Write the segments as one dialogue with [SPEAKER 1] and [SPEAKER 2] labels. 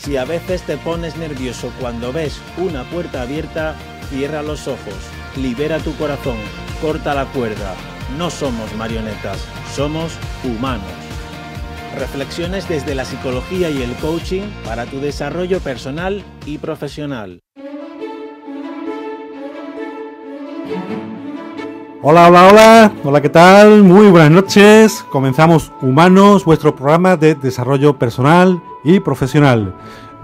[SPEAKER 1] Si a veces te pones nervioso cuando ves una puerta abierta, cierra los ojos, libera tu corazón, corta la cuerda. No somos marionetas, somos humanos. Reflexiones desde la psicología y el coaching para tu desarrollo personal y profesional.
[SPEAKER 2] Hola, hola, hola. Hola, ¿qué tal? Muy buenas noches. Comenzamos Humanos, vuestro programa de desarrollo personal y profesional.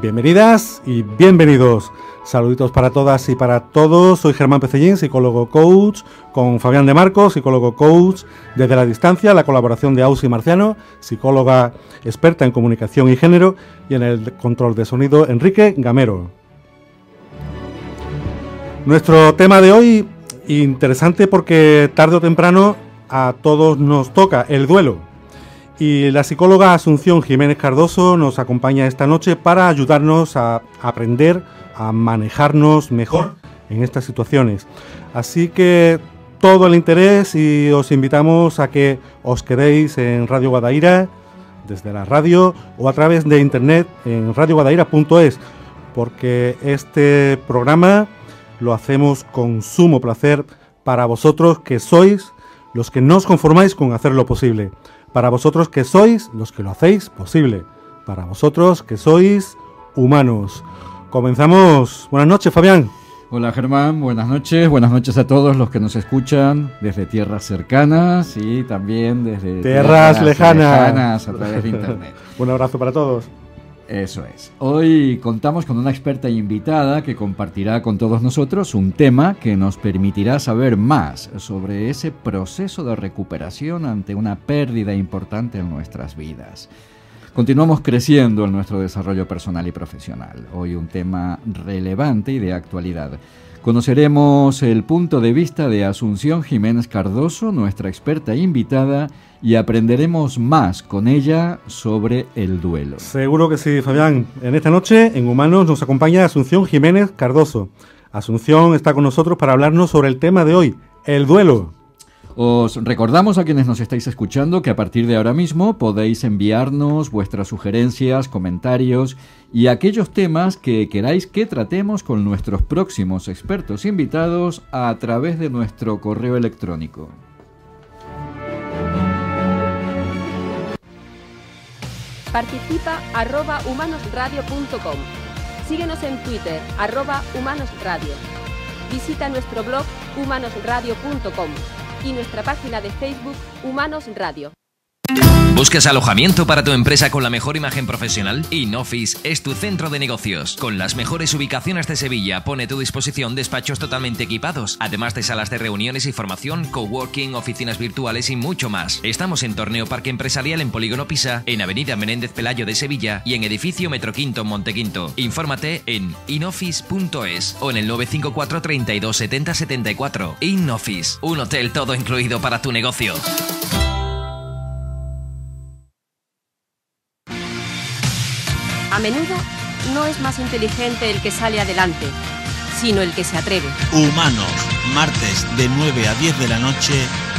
[SPEAKER 2] Bienvenidas y bienvenidos. Saluditos para todas y para todos. Soy Germán Pecellín, psicólogo coach, con Fabián de Marcos, psicólogo coach desde la distancia, la colaboración de Ausi Marciano, psicóloga experta en comunicación y género, y en el control de sonido, Enrique Gamero. Nuestro tema de hoy, interesante porque tarde o temprano a todos nos toca el duelo. Y la psicóloga Asunción Jiménez Cardoso nos acompaña esta noche para ayudarnos a aprender a manejarnos mejor en estas situaciones. Así que todo el interés, y os invitamos a que os quedéis en Radio Guadaira, desde la radio o a través de internet en radioguadaira.es, porque este programa lo hacemos con sumo placer para vosotros que sois los que no os conformáis con hacerlo posible, para vosotros que sois los que lo hacéis posible, para vosotros que sois humanos. Comenzamos. Buenas noches, Fabián.
[SPEAKER 3] Hola, Germán, buenas noches a todos los que nos escuchan desde tierras cercanas y también desde
[SPEAKER 2] tierras lejanas
[SPEAKER 3] a través de internet.
[SPEAKER 2] Un abrazo para todos.
[SPEAKER 3] Eso es. Hoy contamos con una experta invitada que compartirá con todos nosotros un tema que nos permitirá saber más sobre ese proceso de recuperación ante una pérdida importante en nuestras vidas. Continuamos creciendo en nuestro desarrollo personal y profesional. Hoy un tema relevante y de actualidad. Conoceremos el punto de vista de Asunción Jiménez Cardoso, nuestra experta invitada, y aprenderemos más con ella sobre el duelo.
[SPEAKER 2] Seguro que sí, Fabián. En esta noche, en Humanos, nos acompaña Asunción Jiménez Cardoso. Asunción está con nosotros para hablarnos sobre el tema de hoy, el duelo.
[SPEAKER 3] Os recordamos a quienes nos estáis escuchando que a partir de ahora mismo podéis enviarnos vuestras sugerencias, comentarios y aquellos temas que queráis que tratemos con nuestros próximos expertos invitados a través de nuestro correo electrónico.
[SPEAKER 4] Participa @humanosradio.com. Síguenos en Twitter @humanosradio. Visita nuestro blog humanosradio.com y nuestra página de Facebook Humanos Radio.
[SPEAKER 5] ¿Buscas alojamiento para tu empresa con la mejor imagen profesional? InOffice es tu centro de negocios. Con las mejores ubicaciones de Sevilla, pone a tu disposición despachos totalmente equipados, además de salas de reuniones y formación, coworking, oficinas virtuales y mucho más. Estamos en Torneo Parque Empresarial en Polígono Pisa, en Avenida Menéndez Pelayo de Sevilla y en Edificio Metro Quinto Montequinto. Infórmate en inoffice.es o en el 954 32 70 74. InOffice, un hotel todo incluido para tu negocio.
[SPEAKER 4] A menudo no es más inteligente el que sale adelante, sino el que se atreve.
[SPEAKER 1] Humanos, martes de 9 a 10 de la noche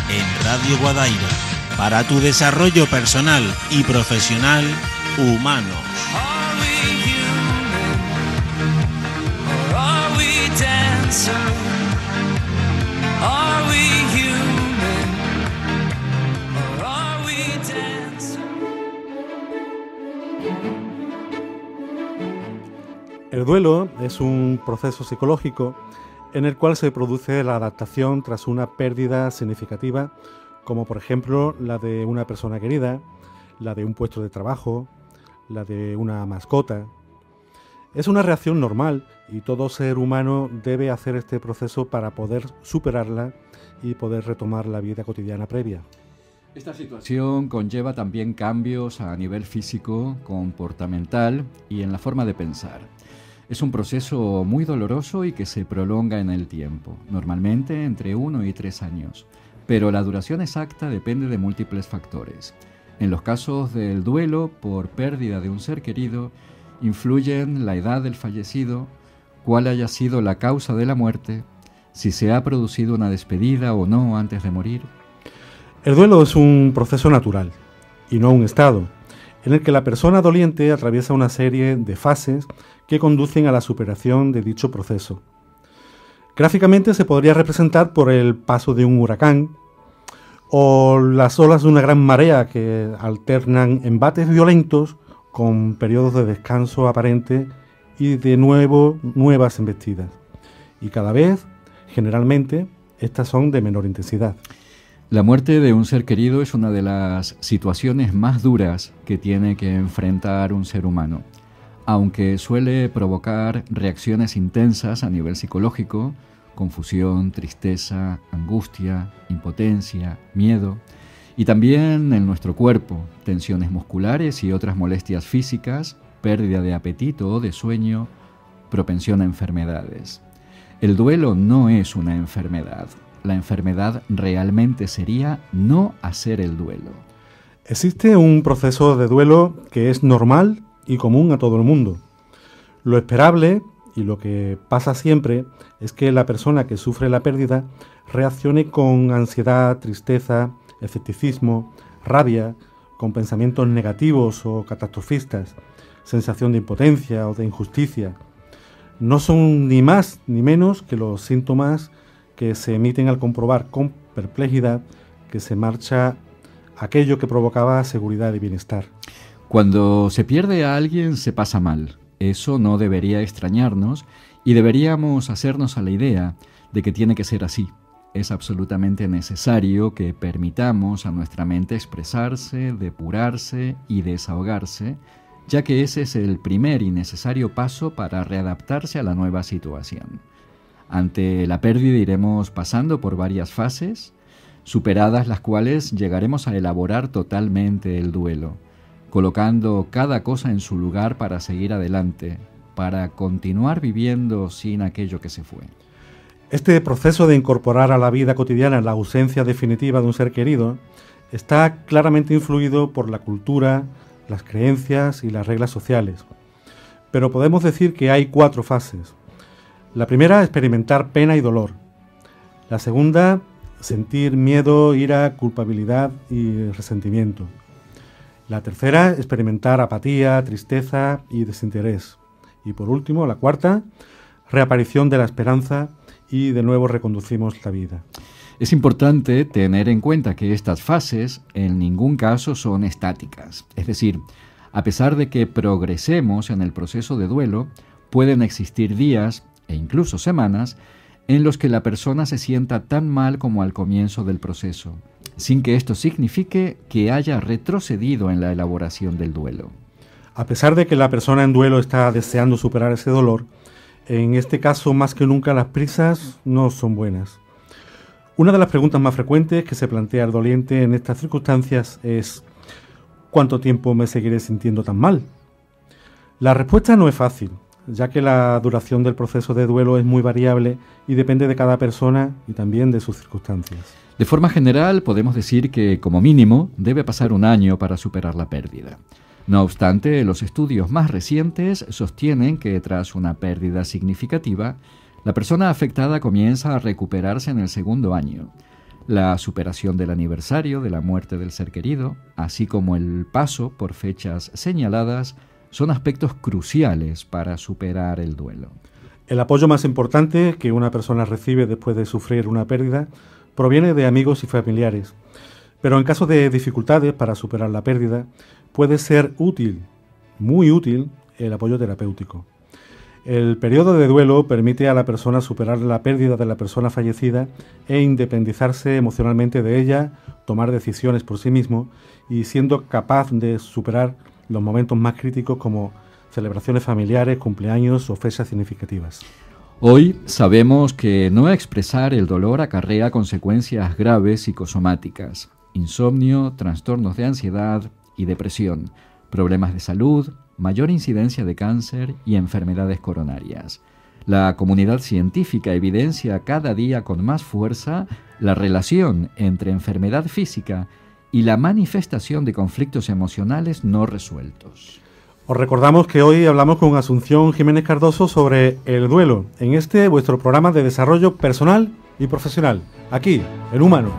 [SPEAKER 1] en Radio Guadaira. Para tu desarrollo personal y profesional, Humanos.
[SPEAKER 2] El duelo es un proceso psicológico en el cual se produce la adaptación tras una pérdida significativa, como por ejemplo la de una persona querida, la de un puesto de trabajo, la de una mascota. Es una reacción normal y todo ser humano debe hacer este proceso para poder superarla y poder retomar la vida cotidiana previa.
[SPEAKER 3] Esta situación conlleva también cambios a nivel físico, comportamental y en la forma de pensar. Es un proceso muy doloroso y que se prolonga en el tiempo, normalmente entre 1 y 3 años, pero la duración exacta depende de múltiples factores. En los casos del duelo por pérdida de un ser querido, influyen la edad del fallecido, cuál haya sido la causa de la muerte, si se ha producido una despedida o no antes de morir.
[SPEAKER 2] El duelo es un proceso natural y no un estado. en el que la persona doliente atraviesa una serie de fases que conducen a la superación de dicho proceso. Gráficamente se podría representar por el paso de un huracán o las olas de una gran marea que alternan embates violentos con periodos de descanso aparente y de nuevo nuevas embestidas. Y cada vez, generalmente, estas son de menor intensidad.
[SPEAKER 3] La muerte de un ser querido es una de las situaciones más duras que tiene que enfrentar un ser humano, aunque suele provocar reacciones intensas a nivel psicológico, confusión, tristeza, angustia, impotencia, miedo, y también en nuestro cuerpo, tensiones musculares y otras molestias físicas, pérdida de apetito o de sueño, propensión a enfermedades. El duelo no es una enfermedad. La enfermedad realmente sería no hacer el duelo.
[SPEAKER 2] Existe un proceso de duelo que es normal y común a todo el mundo. Lo esperable y lo que pasa siempre es que la persona que sufre la pérdida reaccione con ansiedad, tristeza, escepticismo, rabia, con pensamientos negativos o catastrofistas, sensación de impotencia o de injusticia. No son ni más ni menos que los síntomas que se emiten al comprobar con perplejidad que se marcha aquello que provocaba seguridad y bienestar.
[SPEAKER 3] Cuando se pierde a alguien se pasa mal. Eso no debería extrañarnos y deberíamos hacernos a la idea de que tiene que ser así. Es absolutamente necesario que permitamos a nuestra mente expresarse, depurarse y desahogarse, ya que ese es el primer y necesario paso para readaptarse a la nueva situación. Ante la pérdida iremos pasando por varias fases, superadas las cuales llegaremos a elaborar totalmente el duelo, colocando cada cosa en su lugar para seguir adelante, para continuar viviendo sin aquello que se fue.
[SPEAKER 2] Este proceso de incorporar a la vida cotidiana la ausencia definitiva de un ser querido está claramente influido por la cultura, las creencias y las reglas sociales. Pero podemos decir que hay 4 fases. La primera, experimentar pena y dolor. La segunda, sentir miedo, ira, culpabilidad y resentimiento. La tercera, experimentar apatía, tristeza y desinterés. Y por último, la cuarta, reaparición de la esperanza y de nuevo reconducimos la vida.
[SPEAKER 3] Es importante tener en cuenta que estas fases en ningún caso son estáticas. Es decir, a pesar de que progresemos en el proceso de duelo, pueden existir días e incluso semanas en los que la persona se sienta tan mal como al comienzo del proceso, sin que esto signifique que haya retrocedido en la elaboración del duelo.
[SPEAKER 2] A pesar de que la persona en duelo está deseando superar ese dolor, en este caso más que nunca las prisas no son buenas. Una de las preguntas más frecuentes que se plantea el doliente en estas circunstancias es ¿cuánto tiempo me seguiré sintiendo tan mal? La respuesta no es fácil, ya que la duración del proceso de duelo es muy variable y depende de cada persona y también de sus circunstancias.
[SPEAKER 3] De forma general, podemos decir que, como mínimo, debe pasar 1 año para superar la pérdida. No obstante, los estudios más recientes sostienen que, tras una pérdida significativa, la persona afectada comienza a recuperarse en el 2.º año. La superación del aniversario de la muerte del ser querido, así como el paso por fechas señaladas, son aspectos cruciales para superar el duelo.
[SPEAKER 2] El apoyo más importante que una persona recibe después de sufrir una pérdida proviene de amigos y familiares, pero en caso de dificultades para superar la pérdida, puede ser útil, muy útil, el apoyo terapéutico. El periodo de duelo permite a la persona superar la pérdida de la persona fallecida e independizarse emocionalmente de ella, tomar decisiones por sí mismo y siendo capaz de superar los momentos más críticos como celebraciones familiares, cumpleaños o fechas significativas.
[SPEAKER 3] Hoy sabemos que no expresar el dolor acarrea consecuencias graves psicosomáticas, insomnio, trastornos de ansiedad y depresión, problemas de salud, mayor incidencia de cáncer y enfermedades coronarias. La comunidad científica evidencia cada día con más fuerza la relación entre enfermedad física y la manifestación de conflictos emocionales no resueltos.
[SPEAKER 2] Os recordamos que hoy hablamos con Asunción Jiménez Cardoso sobre el duelo, en vuestro programa de desarrollo personal y profesional, aquí, en Humanos.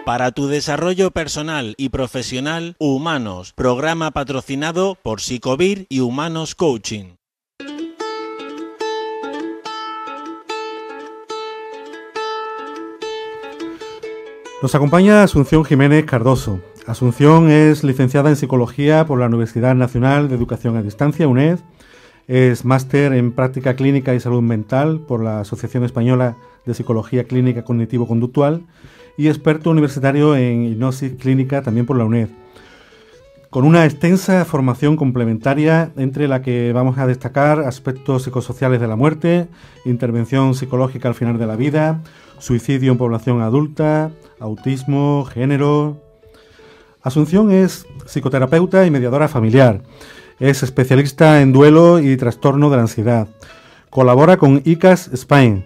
[SPEAKER 1] Para tu desarrollo personal y profesional, Humanos, programa patrocinado por Psicovir y Humanos Coaching.
[SPEAKER 2] Nos acompaña Asunción Jiménez Cardoso. Asunción es licenciada en Psicología por la Universidad Nacional de Educación a Distancia, UNED. Es máster en Práctica Clínica y Salud Mental por la Asociación Española de Psicología Clínica Cognitivo-Conductual y experto universitario en hipnosis clínica también por la UNED. Con una extensa formación complementaria entre la que vamos a destacar aspectos psicosociales de la muerte, intervención psicológica al final de la vida, suicidio en población adulta, autismo, género. Asunción es psicoterapeuta y mediadora familiar. Es especialista en duelo y trastorno de la ansiedad. Colabora con ICAS Spain,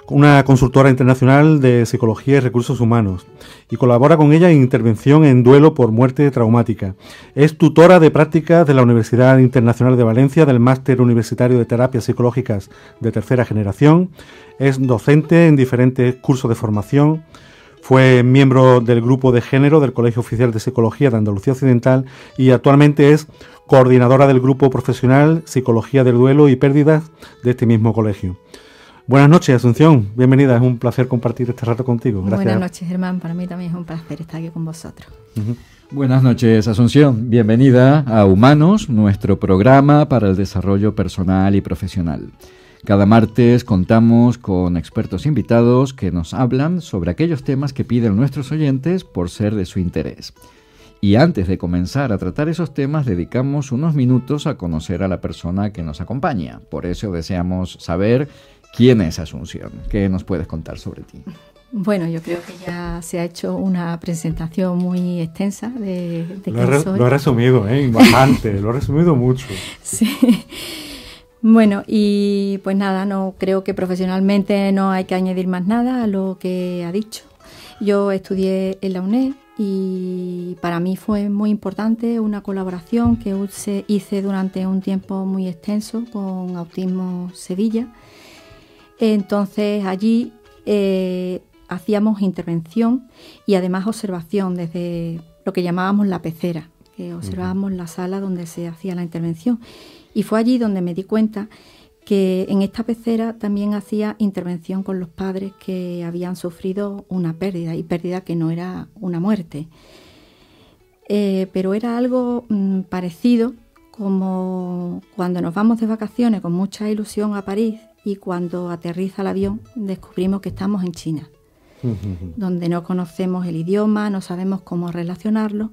[SPEAKER 2] una consultora internacional de psicología y recursos humanos, y colabora con ella en intervención en duelo por muerte traumática. Es tutora de prácticas de la Universidad Internacional de Valencia del Máster Universitario de Terapias Psicológicas de tercera generación. Es docente en diferentes cursos de formación. Fue miembro del grupo de género del Colegio Oficial de Psicología de Andalucía Occidental y actualmente es coordinadora del grupo profesional Psicología del Duelo y Pérdidas de este mismo colegio. Buenas noches, Asunción. Bienvenida. Es un placer compartir este rato contigo. Gracias.
[SPEAKER 6] Buenas noches, Germán. Para mí también es un placer estar aquí con vosotros.
[SPEAKER 3] Buenas noches, Asunción. Bienvenida a Humanos, nuestro programa para el desarrollo personal y profesional. Cada martes contamos con expertos invitados que nos hablan sobre aquellos temas que piden nuestros oyentes por ser de su interés. Y antes de comenzar a tratar esos temas, dedicamos unos minutos a conocer a la persona que nos acompaña. Por eso deseamos saber quién es Asunción. ¿Qué nos puedes contar sobre ti?
[SPEAKER 6] Bueno, yo creo que ya se ha hecho una presentación muy extensa de quién soy.
[SPEAKER 2] Lo he resumido, bastante, lo he resumido mucho.
[SPEAKER 6] Sí. Bueno, y pues nada, no creo que profesionalmente no hay que añadir más nada a lo que ha dicho. Yo estudié en la UNED y para mí fue muy importante una colaboración que hice durante un tiempo muy extenso con Autismo Sevilla. Entonces allí hacíamos intervención y además observación desde lo que llamábamos la pecera, que observábamos la sala donde se hacía la intervención. Y fue allí donde me di cuenta que en esta pecera también hacía intervención con los padres que habían sufrido una pérdida, y pérdida que no era una muerte. Pero era algo parecido como cuando nos vamos de vacaciones con mucha ilusión a París y cuando aterriza el avión descubrimos que estamos en China, donde no conocemos el idioma, no sabemos cómo relacionarlo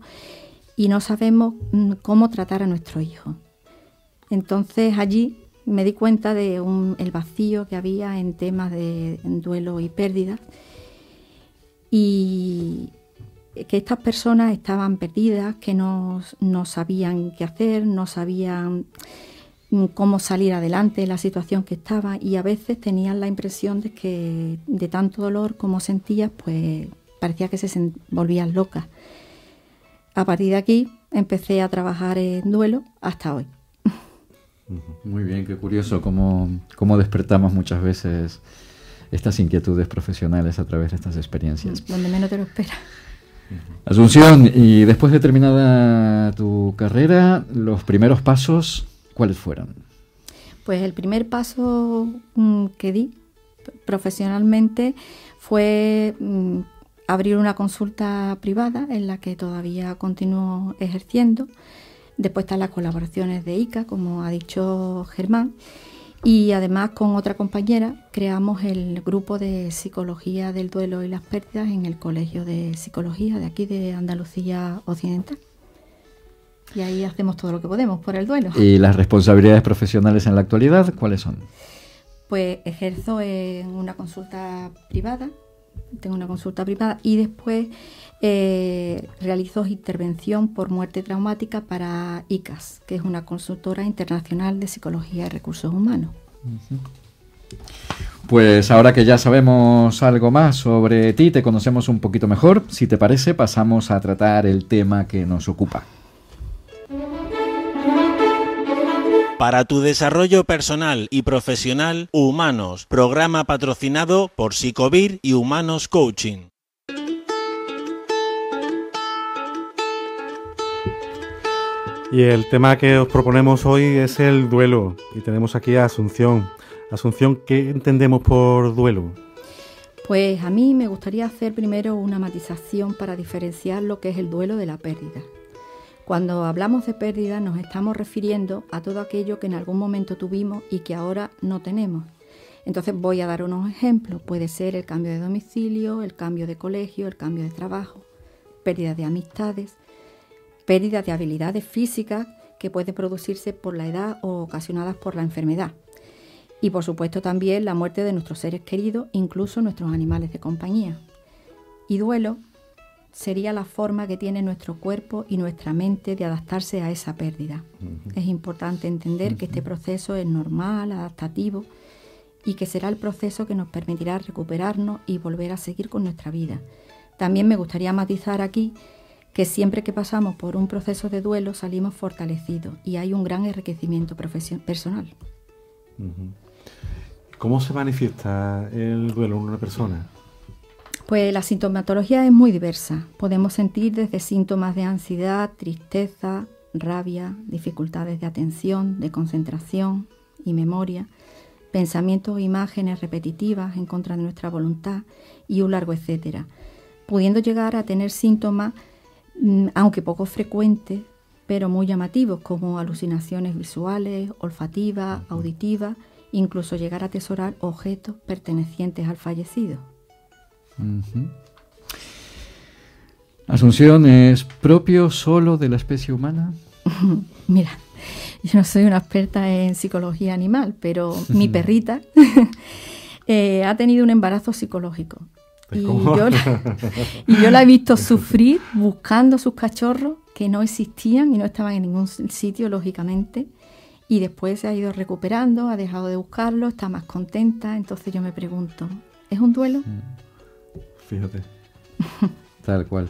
[SPEAKER 6] y no sabemos cómo tratar a nuestro hijo. Entonces allí me di cuenta de el vacío que había en temas de duelo y pérdida y que estas personas estaban perdidas, que no sabían qué hacer, no sabían cómo salir adelante de la situación que estaba y a veces tenían la impresión de que de tanto dolor como sentías, pues parecía que se volvían locas. A partir de aquí empecé a trabajar en duelo hasta hoy.
[SPEAKER 3] Muy bien, qué curioso cómo despertamos muchas veces estas inquietudes profesionales a través de estas experiencias.
[SPEAKER 6] Donde menos te lo esperas.
[SPEAKER 3] Asunción, y después de terminada tu carrera, los primeros pasos, ¿cuáles fueron?
[SPEAKER 6] Pues el primer paso que di profesionalmente fue abrir una consulta privada en la que todavía continúo ejerciendo. Después están las colaboraciones de ICA, como ha dicho Germán, y además con otra compañera creamos el grupo de Psicología del Duelo y las Pérdidas en el Colegio de Psicología de aquí de Andalucía Occidental. Y ahí hacemos todo lo que podemos por el duelo.
[SPEAKER 3] ¿Y las responsabilidades profesionales en la actualidad cuáles son?
[SPEAKER 6] Pues ejerzo en una consulta privada, tengo una consulta privada y después realizo intervención por muerte traumática para ICAS, que es una consultora internacional de psicología y recursos humanos.
[SPEAKER 3] Pues ahora que ya sabemos algo más sobre ti, te conocemos un poquito mejor, si te parece pasamos a tratar el tema que nos ocupa.
[SPEAKER 1] Para tu desarrollo personal y profesional, Humanos, programa patrocinado por Psicovir y Humanos Coaching.
[SPEAKER 2] Y el tema que os proponemos hoy es el duelo. Y tenemos aquí a Asunción. Asunción, ¿qué entendemos por duelo?
[SPEAKER 6] Pues a mí me gustaría hacer primero una matización para diferenciar lo que es el duelo de la pérdida. Cuando hablamos de pérdida nos estamos refiriendo a todo aquello que en algún momento tuvimos y que ahora no tenemos. Entonces voy a dar unos ejemplos. Puede ser el cambio de domicilio, el cambio de colegio, el cambio de trabajo, pérdida de amistades, pérdida de habilidades físicas que pueden producirse por la edad o ocasionadas por la enfermedad. Y por supuesto también la muerte de nuestros seres queridos, incluso nuestros animales de compañía. Y duelo sería la forma que tiene nuestro cuerpo y nuestra mente de adaptarse a esa pérdida. Es importante entender que este proceso es normal, adaptativo, y que será el proceso que nos permitirá recuperarnos y volver a seguir con nuestra vida. También me gustaría matizar aquí que siempre que pasamos por un proceso de duelo salimos fortalecidos y hay un gran enriquecimiento personal.
[SPEAKER 2] ¿Cómo se manifiesta el duelo en una persona?
[SPEAKER 6] Pues la sintomatología es muy diversa. Podemos sentir desde síntomas de ansiedad, tristeza, rabia, dificultades de atención, de concentración y memoria, pensamientos o imágenes repetitivas en contra de nuestra voluntad y un largo etcétera, pudiendo llegar a tener síntomas, aunque poco frecuentes, pero muy llamativos, como alucinaciones visuales, olfativas, auditivas, incluso llegar a atesorar objetos pertenecientes al fallecido.
[SPEAKER 3] Asunción, ¿es propio solo de la especie humana?
[SPEAKER 6] Mira, yo no soy una experta en psicología animal, pero mi perrita ha tenido un embarazo psicológico. Y yo la he visto sufrir buscando sus cachorros que no existían y no estaban en ningún sitio, lógicamente. Y después se ha ido recuperando, ha dejado de buscarlo, está más contenta. Entonces yo me pregunto, ¿es un duelo?
[SPEAKER 2] Fíjate.
[SPEAKER 3] Tal cual.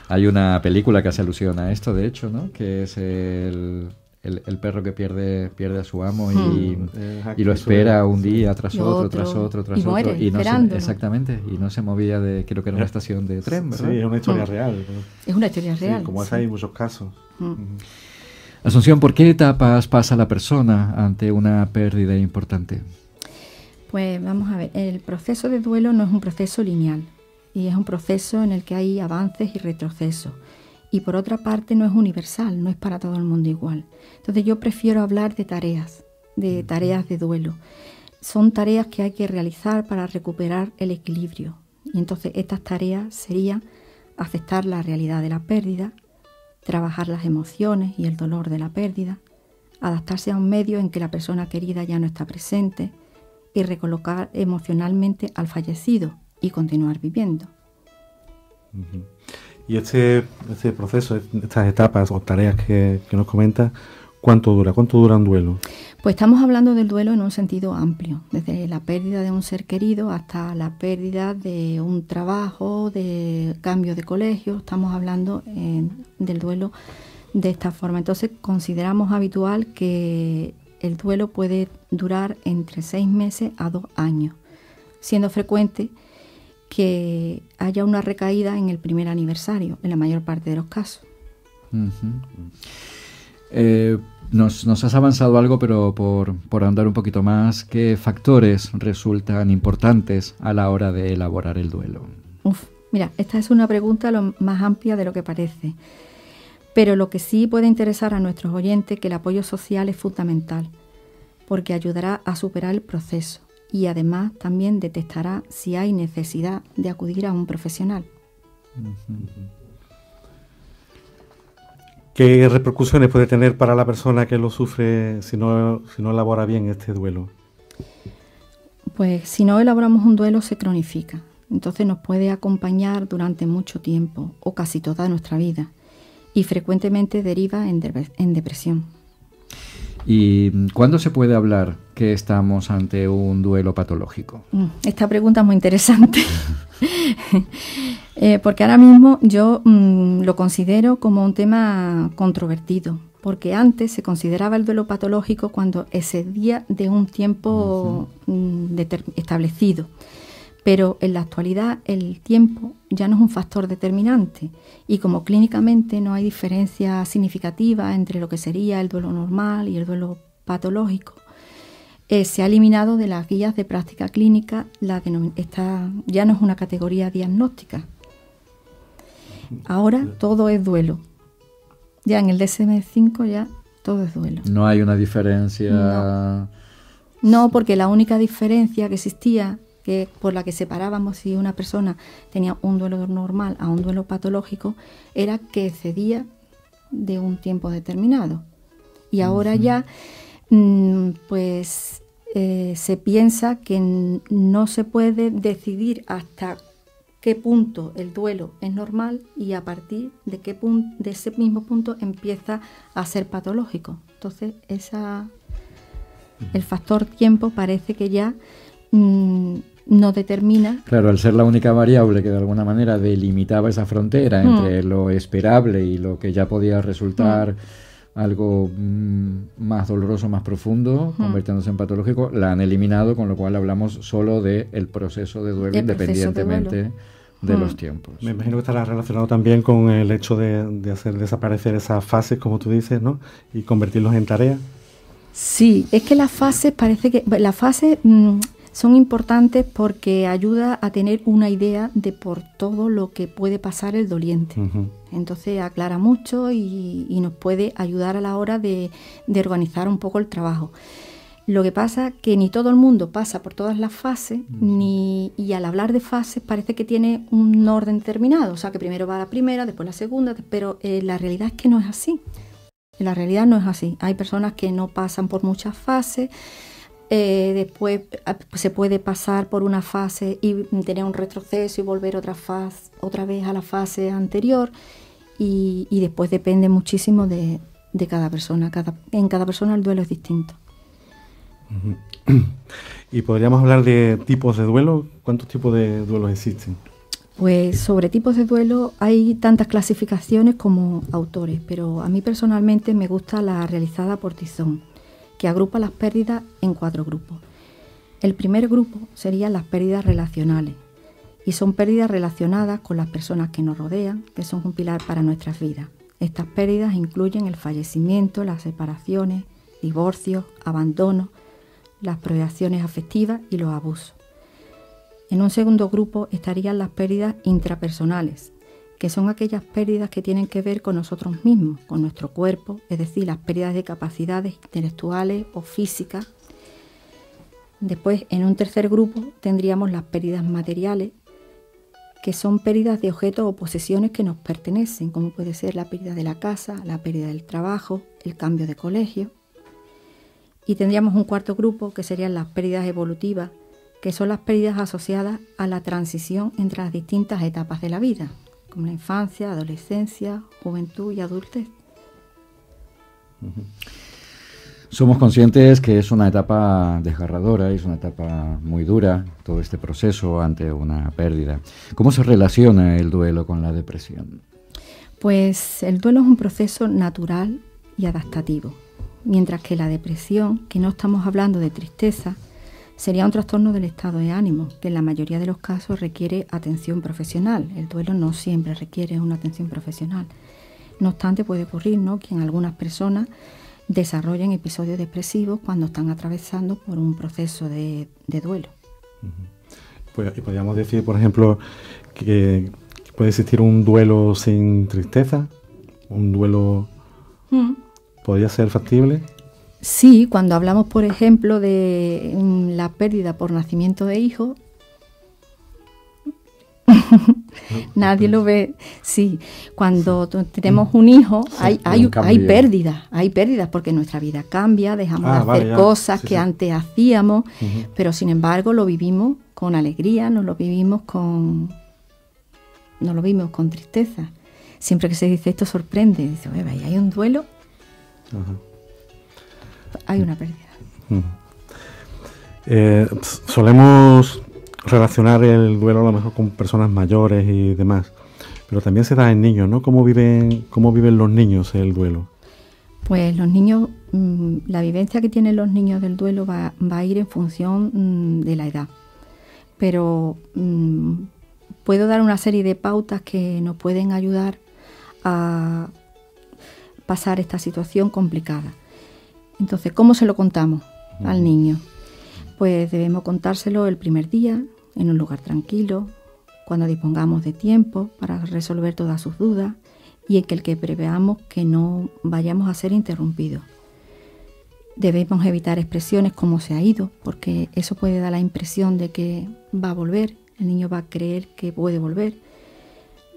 [SPEAKER 3] Hay una película que hace alusión a esto, de hecho, ¿no? Que es el perro que pierde a su amo y lo espera un día tras otro.
[SPEAKER 6] Y muere,
[SPEAKER 3] y no
[SPEAKER 6] esperándolo.
[SPEAKER 3] Exactamente. Y no se movía creo que era una estación de tren, ¿verdad?
[SPEAKER 2] Sí, es una historia real.
[SPEAKER 6] Es una historia real.
[SPEAKER 2] Sí, como hay muchos casos.
[SPEAKER 3] Asunción, ¿por qué etapas pasa la persona ante una pérdida importante?
[SPEAKER 6] Pues vamos a ver, el proceso de duelo no es un proceso lineal y es un proceso en el que hay avances y retrocesos. Y por otra parte no es universal, no es para todo el mundo igual. Entonces yo prefiero hablar de tareas de duelo. Son tareas que hay que realizar para recuperar el equilibrio. Y entonces estas tareas serían aceptar la realidad de la pérdida, trabajar las emociones y el dolor de la pérdida, adaptarse a un medio en que la persona querida ya no está presente y recolocar emocionalmente al fallecido y continuar viviendo.
[SPEAKER 2] Y este proceso, estas etapas o tareas que nos comentas, ¿cuánto dura? ¿Cuánto dura un duelo?
[SPEAKER 6] Pues estamos hablando del duelo en un sentido amplio, desde la pérdida de un ser querido hasta la pérdida de un trabajo, de cambio de colegio. Estamos hablando del duelo de esta forma. Entonces consideramos habitual que el duelo puede durar entre 6 meses a 2 años, siendo frecuente que haya una recaída en el primer aniversario, en la mayor parte de los casos.
[SPEAKER 3] Nos has avanzado algo, pero por andar un poquito más, ¿qué factores resultan importantes a la hora de elaborar el duelo?
[SPEAKER 6] Mira, esta es una pregunta lo más amplia de lo que parece. Pero lo que sí puede interesar a nuestros oyentes, que el apoyo social es fundamental, porque ayudará a superar el proceso y además también detectará si hay necesidad de acudir a un profesional.
[SPEAKER 2] ¿Qué repercusiones puede tener para la persona que lo sufre si no elabora bien este duelo?
[SPEAKER 6] Pues si no elaboramos un duelo se cronifica, entonces nos puede acompañar durante mucho tiempo o casi toda nuestra vida y frecuentemente deriva en depresión.
[SPEAKER 3] ¿Y cuándo se puede hablar que estamos ante un duelo patológico?
[SPEAKER 6] Esta pregunta es muy interesante. Porque ahora mismo yo lo considero como un tema controvertido, porque antes se consideraba el duelo patológico cuando excedía de un tiempo establecido, Pero en la actualidad el tiempo ya no es un factor determinante y como clínicamente no hay diferencia significativa entre lo que sería el duelo normal y el duelo patológico, se ha eliminado de las guías de práctica clínica, esta ya no es una categoría diagnóstica. Ahora todo es duelo. Ya en el DSM-5 ya todo es duelo.
[SPEAKER 3] No hay una diferencia.
[SPEAKER 6] No, porque la única diferencia que existía, por la que separábamos si una persona tenía un duelo normal a un duelo patológico, era que excedía de un tiempo determinado. Y ahora ya se piensa que no se puede decidir hasta qué punto el duelo es normal y a partir de qué punto, de ese mismo punto empieza a ser patológico. Entonces el factor tiempo parece que ya no determina.
[SPEAKER 3] Claro, al ser la única variable que de alguna manera delimitaba esa frontera entre lo esperable y lo que ya podía resultar algo más doloroso, más profundo, convirtiéndose en patológico, la han eliminado, con lo cual hablamos solo del proceso de duelo independientemente de los tiempos.
[SPEAKER 2] Me imagino que estará relacionado también con el hecho de hacer desaparecer esas fases, como tú dices, ¿no? Y convertirlos en tareas.
[SPEAKER 6] Sí, es que las fases son importantes porque ayuda a tener una idea de por todo lo que puede pasar el doliente. Entonces aclara mucho y nos puede ayudar a la hora de organizar un poco el trabajo. Lo que pasa es que ni todo el mundo pasa por todas las fases, y al hablar de fases parece que tiene un orden determinado, o sea que primero va la primera, después la segunda, pero la realidad es que no es así. La realidad no es así. Hay personas que no pasan por muchas fases. Después se puede pasar por una fase y tener un retroceso y volver otra vez a la fase anterior, y después depende muchísimo de cada persona. En cada persona el duelo es distinto.
[SPEAKER 2] ¿Y podríamos hablar de tipos de duelo? ¿Cuántos tipos de duelos existen?
[SPEAKER 6] Pues sobre tipos de duelo hay tantas clasificaciones como autores, pero a mí personalmente me gusta la realizada por Tizón, que agrupa las pérdidas en 4 grupos. El primer grupo serían las pérdidas relacionales, y son pérdidas relacionadas con las personas que nos rodean, que son un pilar para nuestras vidas. Estas pérdidas incluyen el fallecimiento, las separaciones, divorcios, abandonos, las proyecciones afectivas y los abusos. En un segundo grupo estarían las pérdidas intrapersonales, que son aquellas pérdidas que tienen que ver con nosotros mismos, con nuestro cuerpo, es decir, las pérdidas de capacidades intelectuales o físicas. Después, en un tercer grupo, tendríamos las pérdidas materiales, que son pérdidas de objetos o posesiones que nos pertenecen, como puede ser la pérdida de la casa, la pérdida del trabajo, el cambio de colegio. Y tendríamos un cuarto grupo, que serían las pérdidas evolutivas, que son las pérdidas asociadas a la transición entre las distintas etapas de la vida, como la infancia, adolescencia, juventud y adultez.
[SPEAKER 3] Somos conscientes que es una etapa desgarradora, es una etapa muy dura, todo este proceso ante una pérdida. ¿Cómo se relaciona el duelo con la depresión? Pues el duelo es un proceso natural y adaptativo, mientras que la depresión, que no estamos hablando de tristeza, sería un trastorno del estado de ánimo, que en la mayoría de los casos requiere atención profesional. El duelo no siempre requiere una atención profesional. No obstante, puede ocurrir, ¿no?, que en algunas personas desarrollen episodios depresivos cuando están atravesando por un proceso de duelo.
[SPEAKER 2] Pues, y podríamos decir, por ejemplo, que puede existir un duelo sin tristeza, un duelo... ¿Podría ser factible?
[SPEAKER 6] Sí, cuando hablamos, por ejemplo, de la pérdida por nacimiento de hijos, nadie lo ve. Sí, cuando tenemos un hijo, hay pérdidas, porque nuestra vida cambia, dejamos de hacer cosas que antes hacíamos, pero sin embargo lo vivimos con alegría, no lo vivimos con tristeza. Siempre que se dice esto sorprende, dice, oye, hay un duelo. Hay una pérdida.
[SPEAKER 2] Solemos relacionar el duelo a lo mejor con personas mayores y demás, pero también se da en niños, ¿no? ¿Cómo viven los niños el duelo?
[SPEAKER 6] Pues los niños, la vivencia que tienen los niños del duelo va a ir en función de la edad. pero puedo dar una serie de pautas que nos pueden ayudar a pasar esta situación complicada. Entonces, ¿cómo se lo contamos al niño? Pues debemos contárselo el primer día, en un lugar tranquilo, cuando dispongamos de tiempo para resolver todas sus dudas y en el que preveamos que no vayamos a ser interrumpidos. Debemos evitar expresiones como se ha ido, porque eso puede dar la impresión de que va a volver, el niño va a creer que puede volver.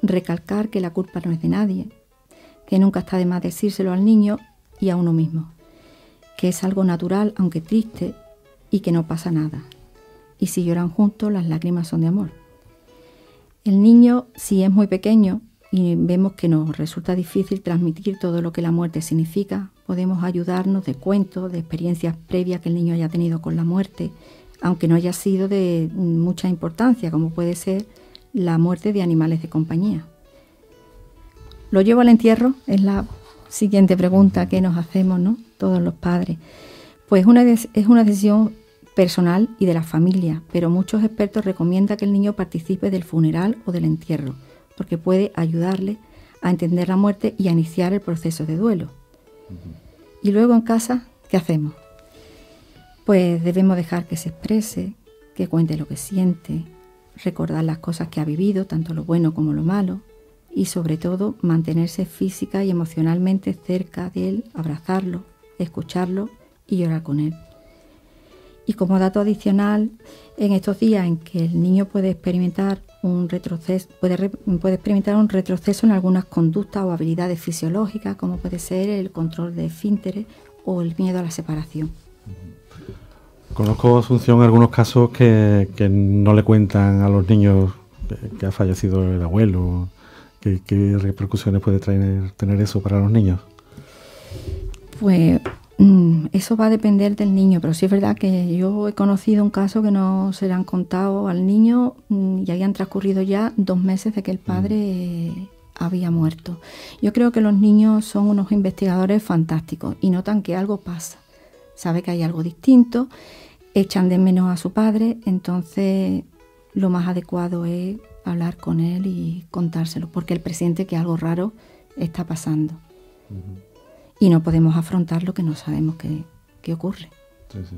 [SPEAKER 6] Recalcar que la culpa no es de nadie, que nunca está de más decírselo al niño y a uno mismo, que es algo natural aunque triste y que no pasa nada. Y si lloran juntos, las lágrimas son de amor. El niño, si es muy pequeño y vemos que nos resulta difícil transmitir todo lo que la muerte significa, podemos ayudarnos de cuentos, de experiencias previas que el niño haya tenido con la muerte, aunque no haya sido de mucha importancia, como puede ser la muerte de animales de compañía. ¿Lo llevo al entierro? Es la siguiente pregunta que nos hacemos, ¿no?, todos los padres. Pues es una decisión personal y de la familia, pero muchos expertos recomiendan que el niño participe del funeral o del entierro, porque puede ayudarle a entender la muerte y a iniciar el proceso de duelo. Y luego en casa, ¿qué hacemos? Pues debemos dejar que se exprese, que cuente lo que siente, recordar las cosas que ha vivido, tanto lo bueno como lo malo, y sobre todo mantenerse física y emocionalmente cerca de él, abrazarlo, escucharlo y llorar con él. Y como dato adicional, en estos días en que el niño puede experimentar un retroceso, puede experimentar un retroceso en algunas conductas o habilidades fisiológicas, como puede ser el control de esfínteres o el miedo a la separación.
[SPEAKER 2] Conozco, Asunción, algunos casos que no le cuentan a los niños que ha fallecido el abuelo. ¿Qué repercusiones puede tener eso para los niños?
[SPEAKER 6] Pues eso va a depender del niño, pero sí es verdad que yo he conocido un caso que no se le han contado al niño y habían transcurrido ya 2 meses de que el padre había muerto. Yo creo que los niños son unos investigadores fantásticos y notan que algo pasa. Sabe que hay algo distinto, echan de menos a su padre, entonces lo más adecuado es hablar con él y contárselo, porque él presiente que algo raro está pasando. Y no podemos afrontar lo que no sabemos que ocurre.
[SPEAKER 2] Sí, sí.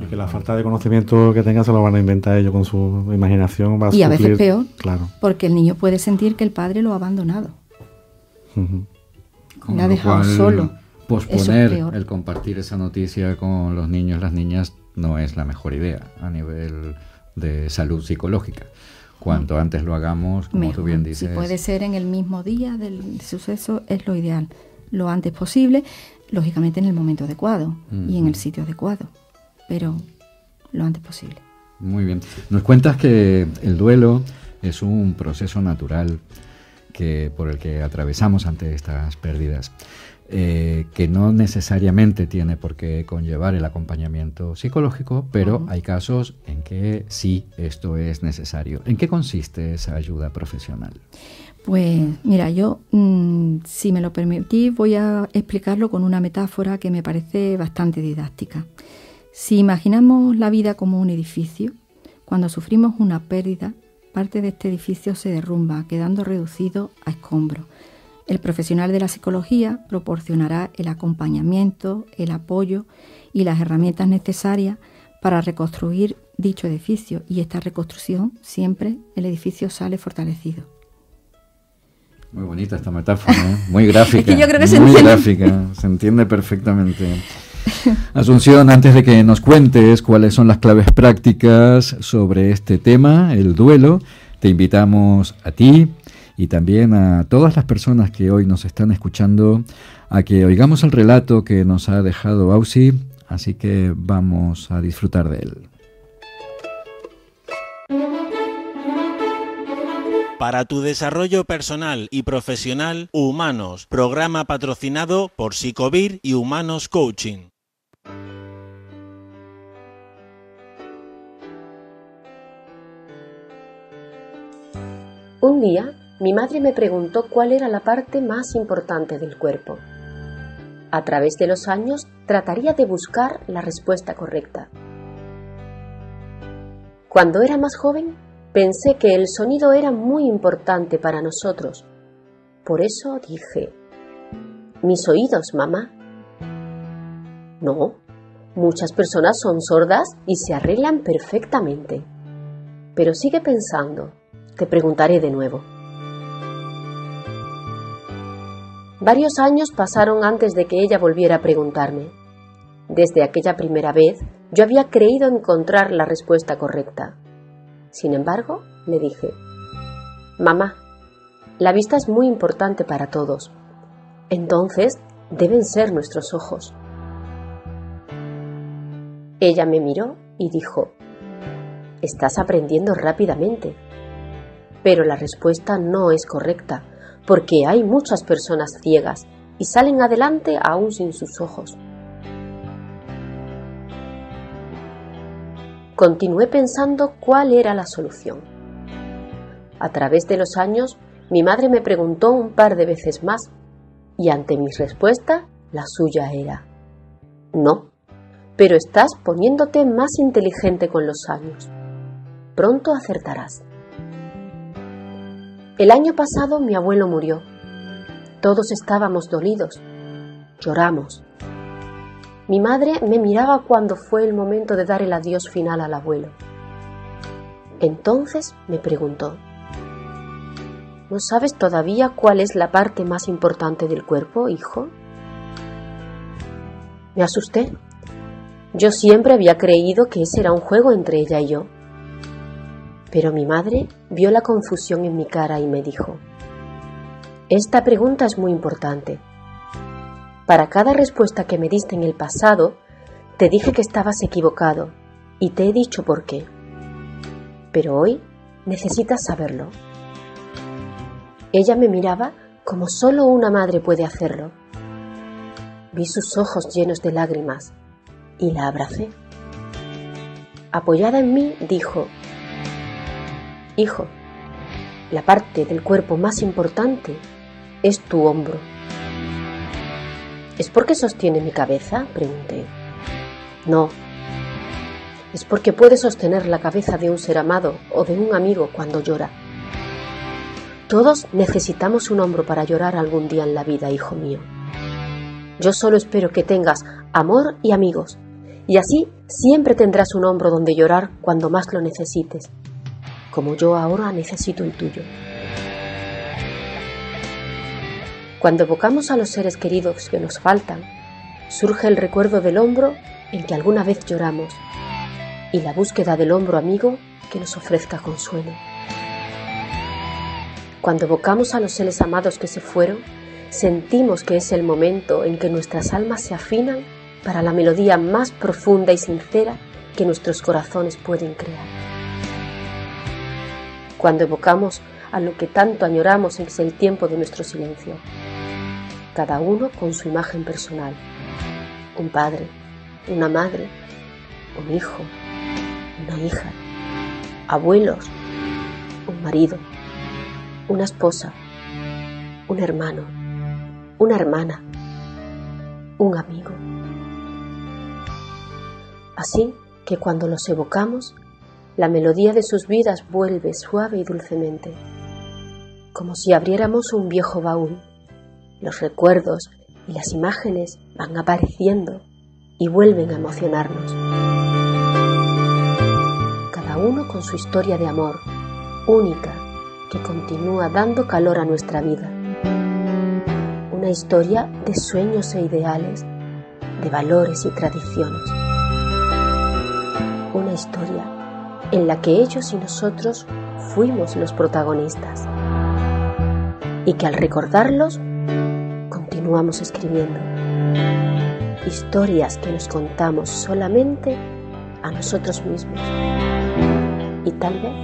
[SPEAKER 2] Y que la falta de conocimiento que tenga se lo van a inventar ellos con su imaginación. Va a
[SPEAKER 6] y a veces peor,
[SPEAKER 2] claro,
[SPEAKER 6] porque el niño puede sentir que el padre lo ha abandonado. Le ha dejado solo.
[SPEAKER 3] Posponer el compartir esa noticia con los niños, las niñas, no es la mejor idea a nivel de salud psicológica. Cuanto antes lo hagamos, como tú bien dices.
[SPEAKER 6] Si puede ser en el mismo día del suceso, es lo ideal. Lo antes posible, lógicamente en el momento adecuado y en el sitio adecuado, pero lo antes posible.
[SPEAKER 3] Muy bien. Nos cuentas que el duelo es un proceso natural por el que atravesamos ante estas pérdidas, que no necesariamente tiene por qué conllevar el acompañamiento psicológico, pero hay casos en que sí esto es necesario. ¿En qué consiste esa ayuda profesional?
[SPEAKER 6] Pues mira, yo, si me lo permitís, voy a explicarlo con una metáfora que me parece bastante didáctica. Si imaginamos la vida como un edificio, cuando sufrimos una pérdida, parte de este edificio se derrumba, quedando reducido a escombros. El profesional de la psicología proporcionará el acompañamiento, el apoyo y las herramientas necesarias para reconstruir dicho edificio, y esta reconstrucción siempre el edificio sale fortalecido.
[SPEAKER 3] Muy bonita esta metáfora, ¿eh? Muy gráfica.
[SPEAKER 6] Es que yo creo que
[SPEAKER 3] se entiende perfectamente. Asunción, antes de que nos cuentes cuáles son las claves prácticas sobre este tema, el duelo, te invitamos a ti y también a todas las personas que hoy nos están escuchando a que oigamos el relato que nos ha dejado Ausi, así que vamos a disfrutar de él.
[SPEAKER 1] Para tu desarrollo personal y profesional, Humanos, programa patrocinado por Psicovir y Humanos Coaching.
[SPEAKER 7] Un día, mi madre me preguntó cuál era la parte más importante del cuerpo. A través de los años, trataría de buscar la respuesta correcta. Cuando era más joven, pensé que el sonido era muy importante para nosotros. Por eso dije: «¿Mis oídos, mamá?». «No, muchas personas son sordas y se arreglan perfectamente. Pero sigue pensando, te preguntaré de nuevo». Varios años pasaron antes de que ella volviera a preguntarme. Desde aquella primera vez, yo había creído encontrar la respuesta correcta. Sin embargo, le dije: «Mamá, la vista es muy importante para todos. Entonces, deben ser nuestros ojos». Ella me miró y dijo: «Estás aprendiendo rápidamente». Pero la respuesta no es correcta, porque hay muchas personas ciegas y salen adelante aún sin sus ojos. Continué pensando cuál era la solución. A través de los años, mi madre me preguntó un par de veces más, y ante mi respuesta, la suya era: «No, pero estás poniéndote más inteligente con los años. Pronto acertarás». El año pasado mi abuelo murió. Todos estábamos dolidos. Lloramos. Mi madre me miraba cuando fue el momento de dar el adiós final al abuelo. Entonces me preguntó: «¿No sabes todavía cuál es la parte más importante del cuerpo, hijo?». Me asusté. Yo siempre había creído que ese era un juego entre ella y yo. Pero mi madre vio la confusión en mi cara y me dijo: «Esta pregunta es muy importante. Para cada respuesta que me diste en el pasado, te dije que estabas equivocado y te he dicho por qué. Pero hoy necesitas saberlo». Ella me miraba como solo una madre puede hacerlo. Vi sus ojos llenos de lágrimas y la abracé. Apoyada en mí, dijo: «Hijo, la parte del cuerpo más importante es tu hombro». «¿Es porque sostiene mi cabeza?», pregunté. «No, es porque puede sostener la cabeza de un ser amado o de un amigo cuando llora. Todos necesitamos un hombro para llorar algún día en la vida, hijo mío. Yo solo espero que tengas amor y amigos, y así siempre tendrás un hombro donde llorar cuando más lo necesites, como yo ahora necesito el tuyo». Cuando evocamos a los seres queridos que nos faltan, surge el recuerdo del hombro en que alguna vez lloramos y la búsqueda del hombro amigo que nos ofrezca consuelo. Cuando evocamos a los seres amados que se fueron, sentimos que es el momento en que nuestras almas se afinan para la melodía más profunda y sincera que nuestros corazones pueden crear. Cuando evocamos a lo que tanto añoramos es el tiempo de nuestro silencio, cada uno con su imagen personal: un padre, una madre, un hijo, una hija, abuelos, un marido, una esposa, un hermano, una hermana, un amigo. Así que cuando los evocamos, la melodía de sus vidas vuelve suave y dulcemente, como si abriéramos un viejo baúl. Los recuerdos y las imágenes van apareciendo y vuelven a emocionarnos. Cada uno con su historia de amor, única, que continúa dando calor a nuestra vida. Una historia de sueños e ideales, de valores y tradiciones. Una historia en la que ellos y nosotros fuimos los protagonistas. Y que al recordarlos, continuamos escribiendo historias que nos contamos solamente a nosotros mismos y tal vez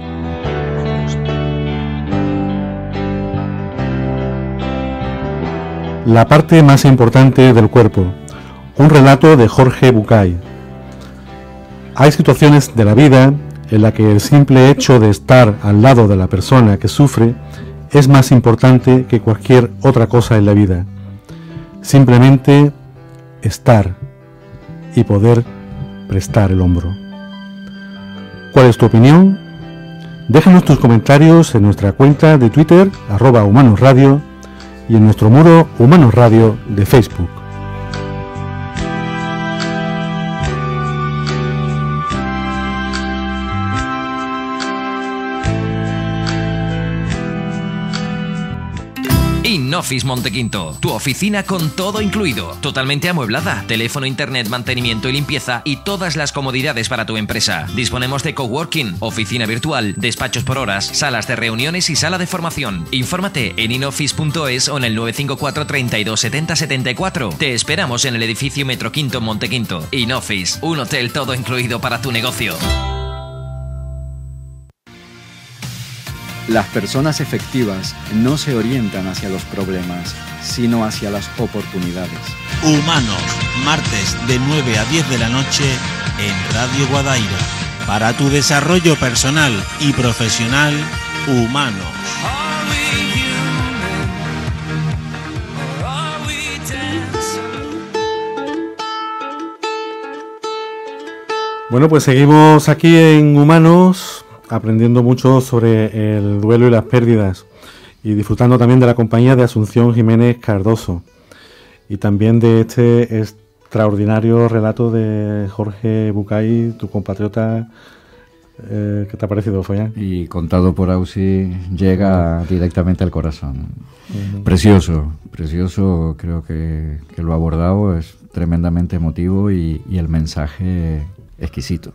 [SPEAKER 7] a Dios.
[SPEAKER 2] La parte más importante del cuerpo. Un relato de Jorge Bucay. Hay situaciones de la vida en la que el simple hecho de estar al lado de la persona que sufre es más importante que cualquier otra cosa en la vida. Simplemente estar y poder prestar el hombro. cuál es tu opinión. Déjanos tus comentarios en nuestra cuenta de Twitter, @humanosradio, y en nuestro muro Humanos Radio de Facebook.
[SPEAKER 5] Innofis Montequinto, tu oficina con todo incluido, totalmente amueblada, teléfono, internet, mantenimiento y limpieza y todas las comodidades para tu empresa. Disponemos de coworking, oficina virtual, despachos por horas, salas de reuniones y sala de formación. Infórmate en innofis.es o en el 954 32 70 74. Te esperamos en el edificio Metro Quinto Montequinto. Innofis, un hotel todo incluido para tu negocio.
[SPEAKER 3] Las personas efectivas no se orientan hacia los problemas, sino hacia las oportunidades.
[SPEAKER 1] Humanos, martes de 9 a 10 de la noche en Radio Guadaira. Para tu desarrollo personal y profesional, Humanos.
[SPEAKER 2] Bueno, pues seguimos aquí en Humanos, aprendiendo mucho sobre el duelo y las pérdidas y disfrutando también de la compañía de Asunción Jiménez Cardoso y también de este extraordinario relato de Jorge Bucay, tu compatriota. ¿Qué te ha parecido, Follán?
[SPEAKER 3] Y contado por Ausi llega directamente al corazón. Precioso, creo que lo ha abordado, es tremendamente emotivo y el mensaje exquisito.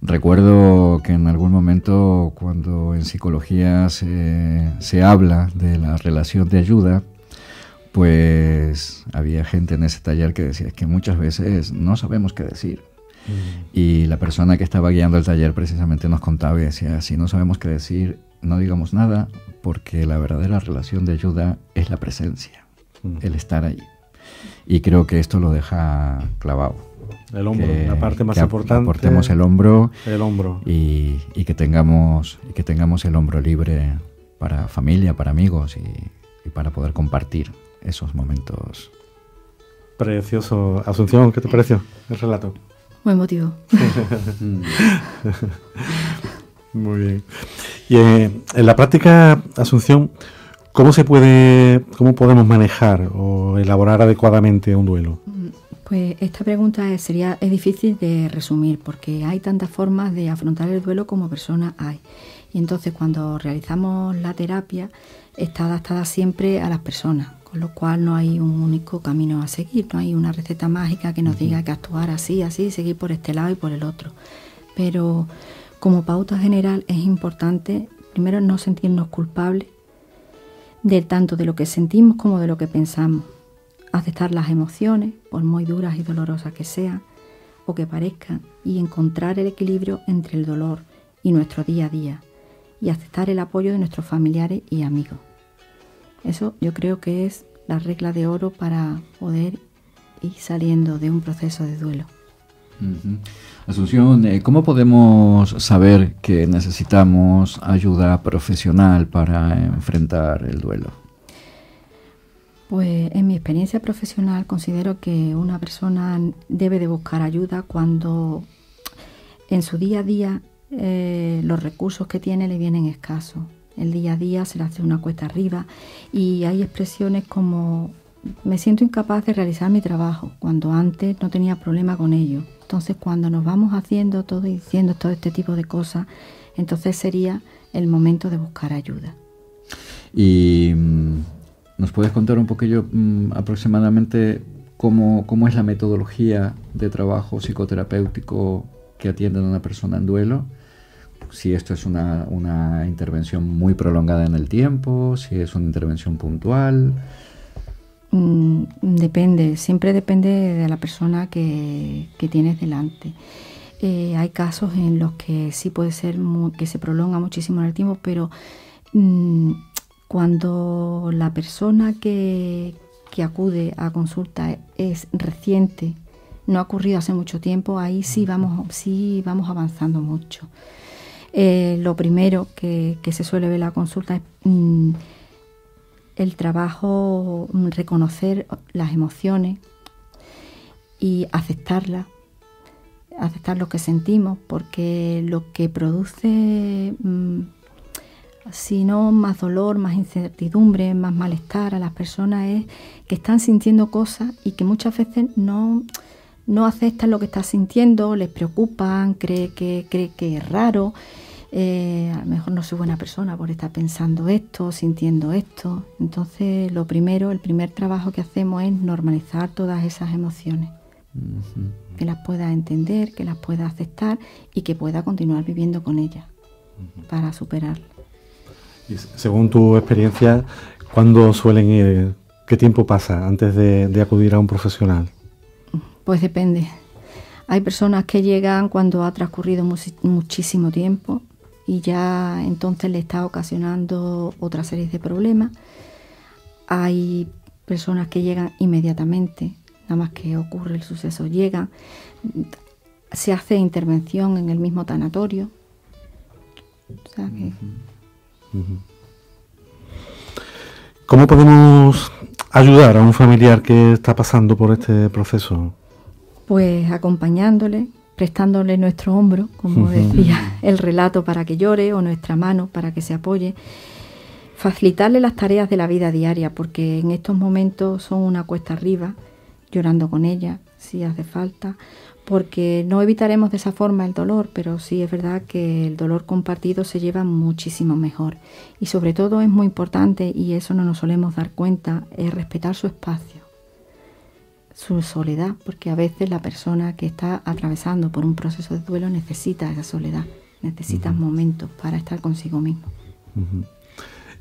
[SPEAKER 3] Recuerdo que en algún momento, cuando en psicología se habla de la relación de ayuda, pues había gente en ese taller que decía que muchas veces no sabemos qué decir. Y la persona que estaba guiando el taller precisamente nos contaba y decía, si no sabemos qué decir, no digamos nada, porque la verdadera relación de ayuda es la presencia, el estar ahí. Y creo que esto lo deja clavado.
[SPEAKER 2] El hombro, la parte más importante.
[SPEAKER 3] Aportemos el hombro.
[SPEAKER 2] Y
[SPEAKER 3] que tengamos el hombro libre para familia, para amigos y para poder compartir esos momentos.
[SPEAKER 2] Precioso. Asunción, ¿qué te pareció el relato?
[SPEAKER 6] Muy emotivo.
[SPEAKER 2] Muy bien. Y en la práctica, Asunción, ¿cómo podemos manejar o elaborar adecuadamente un duelo?
[SPEAKER 6] Pues esta pregunta es difícil de resumir porque hay tantas formas de afrontar el duelo como personas hay. Y entonces cuando realizamos la terapia está adaptada siempre a las personas, con lo cual no hay un único camino a seguir, no hay una receta mágica que nos diga que actuar así, seguir por este lado y por el otro. Pero como pauta general es importante primero no sentirnos culpables tanto de lo que sentimos como de lo que pensamos. Aceptar las emociones, por muy duras y dolorosas que sean o que parezcan, y encontrar el equilibrio entre el dolor y nuestro día a día, y aceptar el apoyo de nuestros familiares y amigos. Eso yo creo que es la regla de oro para poder ir saliendo de un proceso de duelo.
[SPEAKER 3] Asunción, ¿cómo podemos saber que necesitamos ayuda profesional para enfrentar el duelo?
[SPEAKER 6] Pues en mi experiencia profesional considero que una persona debe de buscar ayuda cuando en su día a día los recursos que tiene le vienen escasos. El día a día se le hace una cuesta arriba y hay expresiones como me siento incapaz de realizar mi trabajo, cuando antes no tenía problema con ello. Entonces cuando nos vamos haciendo todo y diciendo todo este tipo de cosas, entonces sería el momento de buscar ayuda.
[SPEAKER 3] Y ¿nos puedes contar un poquillo aproximadamente cómo es la metodología de trabajo psicoterapéutico que atienden a una persona en duelo? Si esto es una intervención muy prolongada en el tiempo, si es una intervención puntual.
[SPEAKER 6] Depende, siempre depende de la persona que tienes delante. Hay casos en los que sí puede ser que se prolonga muchísimo en el tiempo, pero cuando la persona que acude a consulta es reciente, no ha ocurrido hace mucho tiempo, ahí sí vamos avanzando mucho. Lo primero que se suele ver en la consulta es el trabajo, reconocer las emociones y aceptarlas, aceptar lo que sentimos, porque lo que produce, si no más dolor, más incertidumbre, más malestar a las personas, es que están sintiendo cosas y que muchas veces no aceptan lo que están sintiendo, les preocupan, cree que es raro. A lo mejor no soy buena persona por estar pensando esto, sintiendo esto. Entonces el primer trabajo que hacemos es normalizar todas esas emociones, que las pueda entender, que las pueda aceptar y que pueda continuar viviendo con ellas para superarlas.
[SPEAKER 2] Y según tu experiencia, ¿cuándo suelen ir? ¿Qué tiempo pasa antes de acudir a un profesional?
[SPEAKER 6] Pues depende. Hay personas que llegan cuando ha transcurrido muchísimo tiempo y ya entonces le está ocasionando otra serie de problemas. Hay personas que llegan inmediatamente, nada más que ocurre el suceso, llegan, se hace intervención en el mismo tanatorio. O sea que...
[SPEAKER 2] ¿Cómo podemos ayudar a un familiar que está pasando por este proceso?
[SPEAKER 6] Pues acompañándole, prestándole nuestro hombro, como decía el relato, para que llore, o nuestra mano para que se apoye. Facilitarle las tareas de la vida diaria, porque en estos momentos son una cuesta arriba, llorando con ella, si hace falta, porque no evitaremos de esa forma el dolor, pero sí es verdad que el dolor compartido se lleva muchísimo mejor. Y sobre todo es muy importante, y eso no nos solemos dar cuenta, es respetar su espacio, su soledad, porque a veces la persona que está atravesando por un proceso de duelo necesita esa soledad, necesita momentos para estar consigo mismo.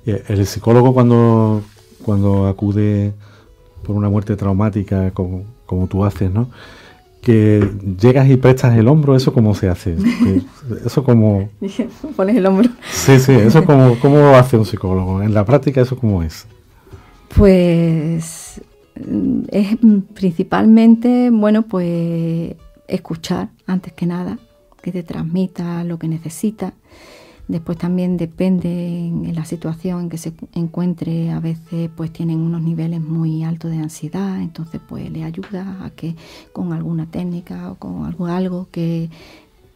[SPEAKER 2] Y el psicólogo cuando acude por una muerte traumática, como tú haces, ¿no? Que llegas y prestas el hombro, ¿eso cómo se hace? Eso como...
[SPEAKER 6] Pones el hombro.
[SPEAKER 2] Sí, eso cómo lo hace un psicólogo. En la práctica, ¿eso cómo es?
[SPEAKER 6] Pues es principalmente, pues escuchar antes que nada, que te transmita lo que necesita. Después también depende en la situación en que se encuentre, a veces pues tienen unos niveles muy altos de ansiedad, entonces pues le ayuda a que con alguna técnica o con algo que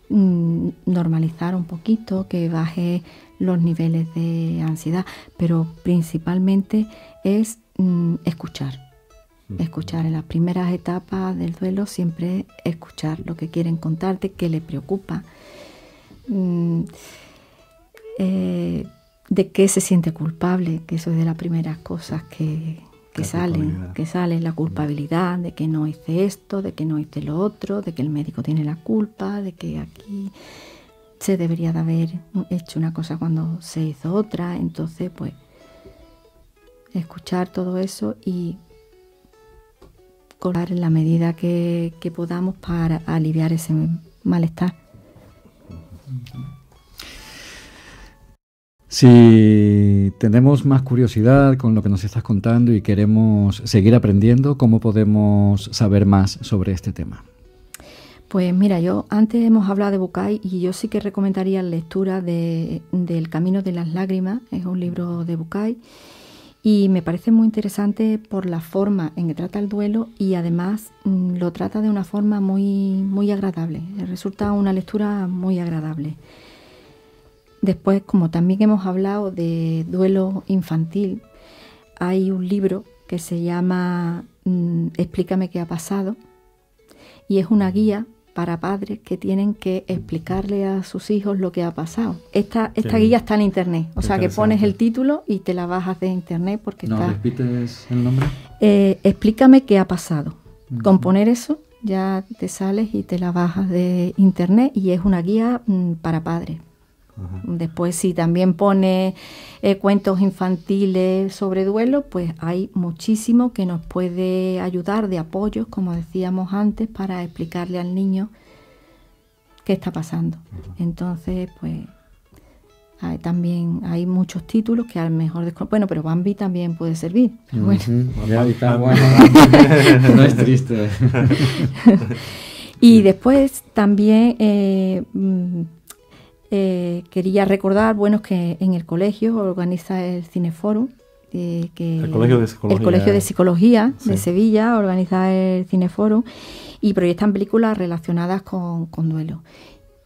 [SPEAKER 6] normalizar un poquito, que baje los niveles de ansiedad, pero principalmente es escuchar. Escuchar en las primeras etapas del duelo, siempre escuchar lo que quieren contarte, qué le preocupa. De qué se siente culpable, que eso es de las primeras cosas que salen, la culpabilidad de que no hice esto, de que no hice lo otro, de que el médico tiene la culpa, de que aquí se debería de haber hecho una cosa cuando se hizo otra. Entonces pues escuchar todo eso y colaborar en la medida que podamos para aliviar ese malestar.
[SPEAKER 3] Si tenemos más curiosidad con lo que nos estás contando y queremos seguir aprendiendo, ¿cómo podemos saber más sobre este tema?
[SPEAKER 6] Pues mira, antes hemos hablado de Bucay y yo sí que recomendaría la lectura del Camino de las Lágrimas, es un libro de Bucay y me parece muy interesante por la forma en que trata el duelo y además lo trata de una forma muy, muy agradable, resulta una lectura muy agradable. Después, como también hemos hablado de duelo infantil, hay un libro que se llama Explícame qué ha pasado y es una guía para padres que tienen que explicarle a sus hijos lo que ha pasado. Esta guía está en internet, o sea que pones el título y te la bajas de internet porque
[SPEAKER 3] ¿No
[SPEAKER 6] está...
[SPEAKER 3] repites el nombre?
[SPEAKER 6] Explícame qué ha pasado. Con poner eso ya te sales y te la bajas de internet y es una guía para padres. Después si también pone cuentos infantiles sobre duelo, pues hay muchísimo que nos puede ayudar de apoyos, como decíamos antes, para explicarle al niño qué está pasando. Entonces pues también hay muchos títulos que a lo mejor bueno, pero Bambi también puede servir, pero bueno.
[SPEAKER 3] Ya está bueno. No es triste.
[SPEAKER 6] Y después también quería recordar, que en el colegio organiza el Cineforum
[SPEAKER 2] el Colegio de Psicología,
[SPEAKER 6] el Colegio de Psicología
[SPEAKER 2] sí,
[SPEAKER 6] de Sevilla organiza el Cineforum y proyectan películas relacionadas con duelo.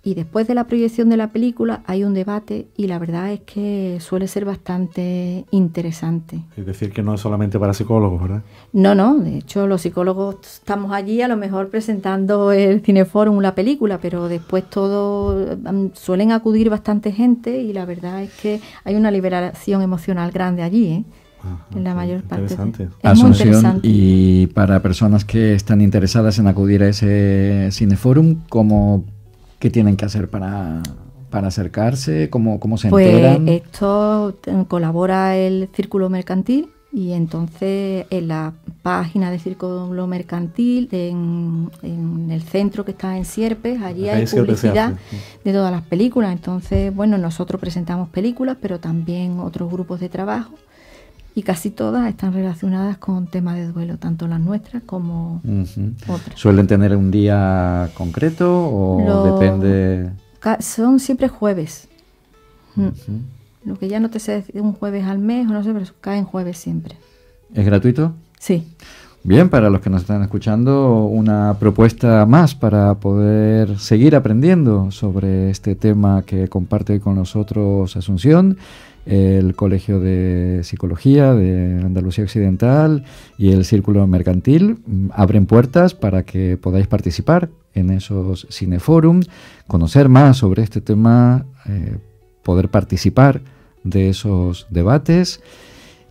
[SPEAKER 6] Y después de la proyección de la película hay un debate y la verdad es que suele ser bastante interesante.
[SPEAKER 2] Es decir, que no es solamente para psicólogos, ¿verdad?
[SPEAKER 6] No, de hecho los psicólogos estamos allí a lo mejor presentando el Cineforum, la película, pero después suelen acudir bastante gente y la verdad es que hay una liberación emocional grande allí, ¿eh? En la mayor parte.
[SPEAKER 2] Interesante.
[SPEAKER 6] Es muy
[SPEAKER 3] Asunción,
[SPEAKER 6] interesante.
[SPEAKER 3] y para personas que están interesadas en acudir a ese Cineforum, ¿qué tienen que hacer para acercarse? ¿Cómo se enteran?
[SPEAKER 6] Pues esto colabora el Círculo Mercantil y entonces en la página del Círculo Mercantil, en el centro que está en Sierpes, allí hay publicidad de todas las películas. Entonces, bueno, nosotros presentamos películas, pero también otros grupos de trabajo y casi todas están relacionadas con temas de duelo, tanto las nuestras como otras.
[SPEAKER 3] ¿Suelen tener un día concreto o depende?
[SPEAKER 6] Son siempre jueves. Lo que ya no te sé decir, un jueves al mes o no sé, pero caen jueves siempre.
[SPEAKER 3] ¿Es gratuito?
[SPEAKER 6] Sí.
[SPEAKER 3] Bien, para los que nos están escuchando, una propuesta más para poder seguir aprendiendo sobre este tema que comparte hoy con nosotros Asunción, el Colegio de Psicología de Andalucía Occidental y el Círculo Mercantil abren puertas para que podáis participar en esos Cineforum, conocer más sobre este tema, poder participar de esos debates,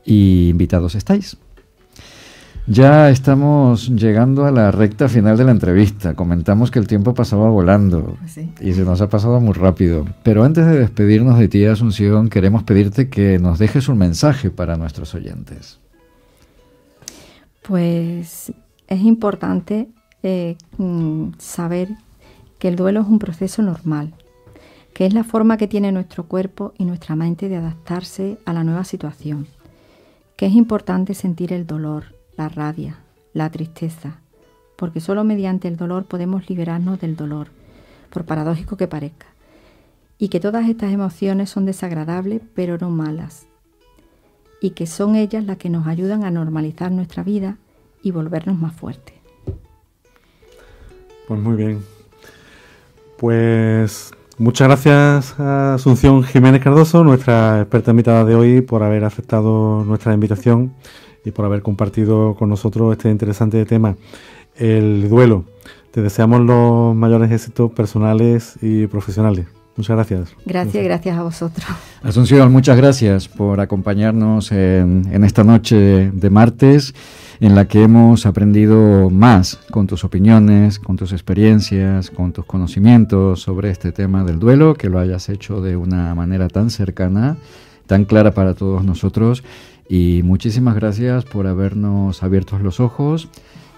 [SPEAKER 3] y invitados estáis. Ya estamos llegando a la recta final de la entrevista. Comentamos que el tiempo pasaba volando,
[SPEAKER 6] Sí.
[SPEAKER 3] y se nos ha pasado muy rápido. Pero antes de despedirnos de ti, Asunción, queremos pedirte que nos dejes un mensaje para nuestros oyentes.
[SPEAKER 6] Pues es importante saber que el duelo es un proceso normal, que es la forma que tiene nuestro cuerpo y nuestra mente de adaptarse a la nueva situación, que es importante sentir el dolor, la rabia, la tristeza, porque solo mediante el dolor podemos liberarnos del dolor, por paradójico que parezca, y que todas estas emociones son desagradables pero no malas, y que son ellas las que nos ayudan a normalizar nuestra vida y volvernos más fuertes.
[SPEAKER 2] Pues muy bien. Pues muchas gracias a Asunción Jiménez Cardoso, nuestra experta invitada de hoy, por haber aceptado nuestra invitación y por haber compartido con nosotros este interesante tema, el duelo. Te deseamos los mayores éxitos personales y profesionales. Muchas gracias.
[SPEAKER 6] Gracias a vosotros.
[SPEAKER 3] Asunción, muchas gracias por acompañarnos en esta noche de martes, en la que hemos aprendido más con tus opiniones, con tus experiencias, con tus conocimientos sobre este tema del duelo, que lo hayas hecho de una manera tan cercana, tan clara para todos nosotros. Y muchísimas gracias por habernos abierto los ojos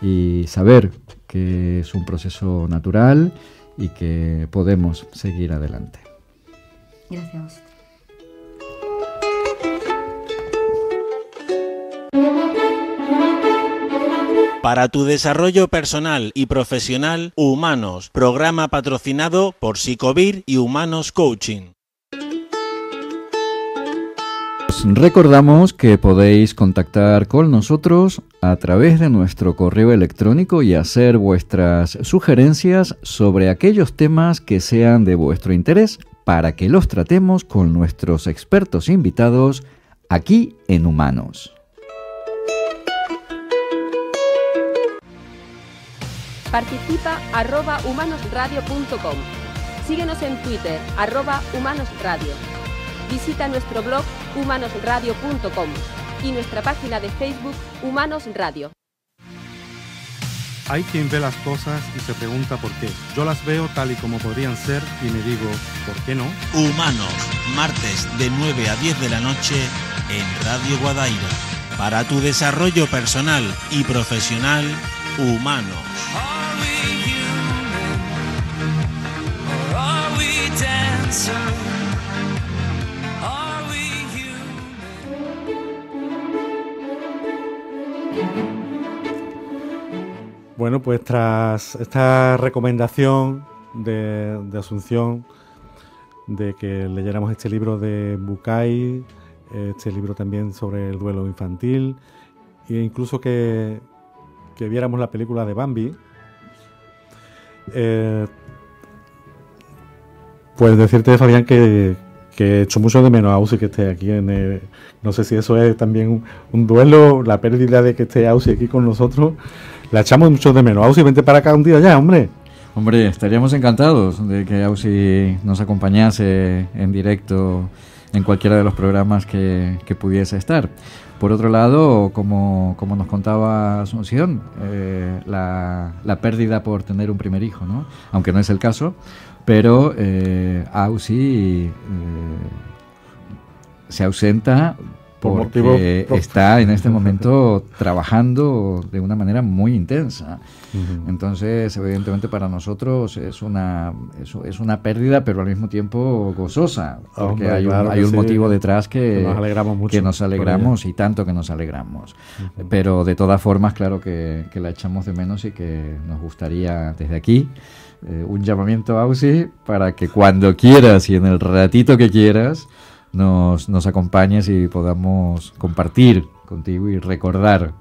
[SPEAKER 3] y saber que es un proceso natural y que podemos seguir adelante.
[SPEAKER 6] Gracias a vosotros.
[SPEAKER 1] Para tu desarrollo personal y profesional, Humanos, programa patrocinado por Psicovir y Humanos Coaching.
[SPEAKER 3] Os recordamos que podéis contactar con nosotros a través de nuestro correo electrónico y hacer vuestras sugerencias sobre aquellos temas que sean de vuestro interés para que los tratemos con nuestros expertos invitados aquí en Humanos.
[SPEAKER 4] Participa @humanosradio.com. Síguenos en Twitter @humanosradio. Visita nuestro blog humanosradio.com y nuestra página de Facebook Humanos Radio.
[SPEAKER 2] Hay quien ve las cosas y se pregunta por qué. Yo las veo tal y como podrían ser y me digo, ¿por qué no?
[SPEAKER 1] Humanos, martes de 9 a 10 de la noche en Radio Guadaira. Para tu desarrollo personal y profesional, Humanos.
[SPEAKER 2] Bueno, pues tras esta recomendación de Asunción de que leyéramos este libro de Bucay, este libro también sobre el duelo infantil, e incluso que viéramos la película de Bambi. Pues decirte, Fabián, que echo mucho de menos a Ausi que esté aquí no sé si eso es también un duelo, la pérdida de que esté Ausi aquí con nosotros. La echamos mucho de menos. Ausi, vente para acá un día ya, hombre.
[SPEAKER 3] Hombre, estaríamos encantados de que Ausi nos acompañase en directo en cualquiera de los programas que pudiese estar. Por otro lado, como nos contaba Asunción, la pérdida por tener un primer hijo, ¿no? Aunque no es el caso, pero Ausi se ausenta porque está en este momento trabajando de una manera muy intensa. Uh-huh. Entonces, evidentemente para nosotros es una pérdida, pero al mismo tiempo gozosa, porque hay un motivo detrás que nos alegramos mucho, que nos alegramos y tanto que nos alegramos. Uh-huh. Pero de todas formas, claro que la echamos de menos y que nos gustaría desde aquí un llamamiento a Ausi para que cuando quieras y en el ratito que quieras nos acompañes y podamos compartir contigo y recordar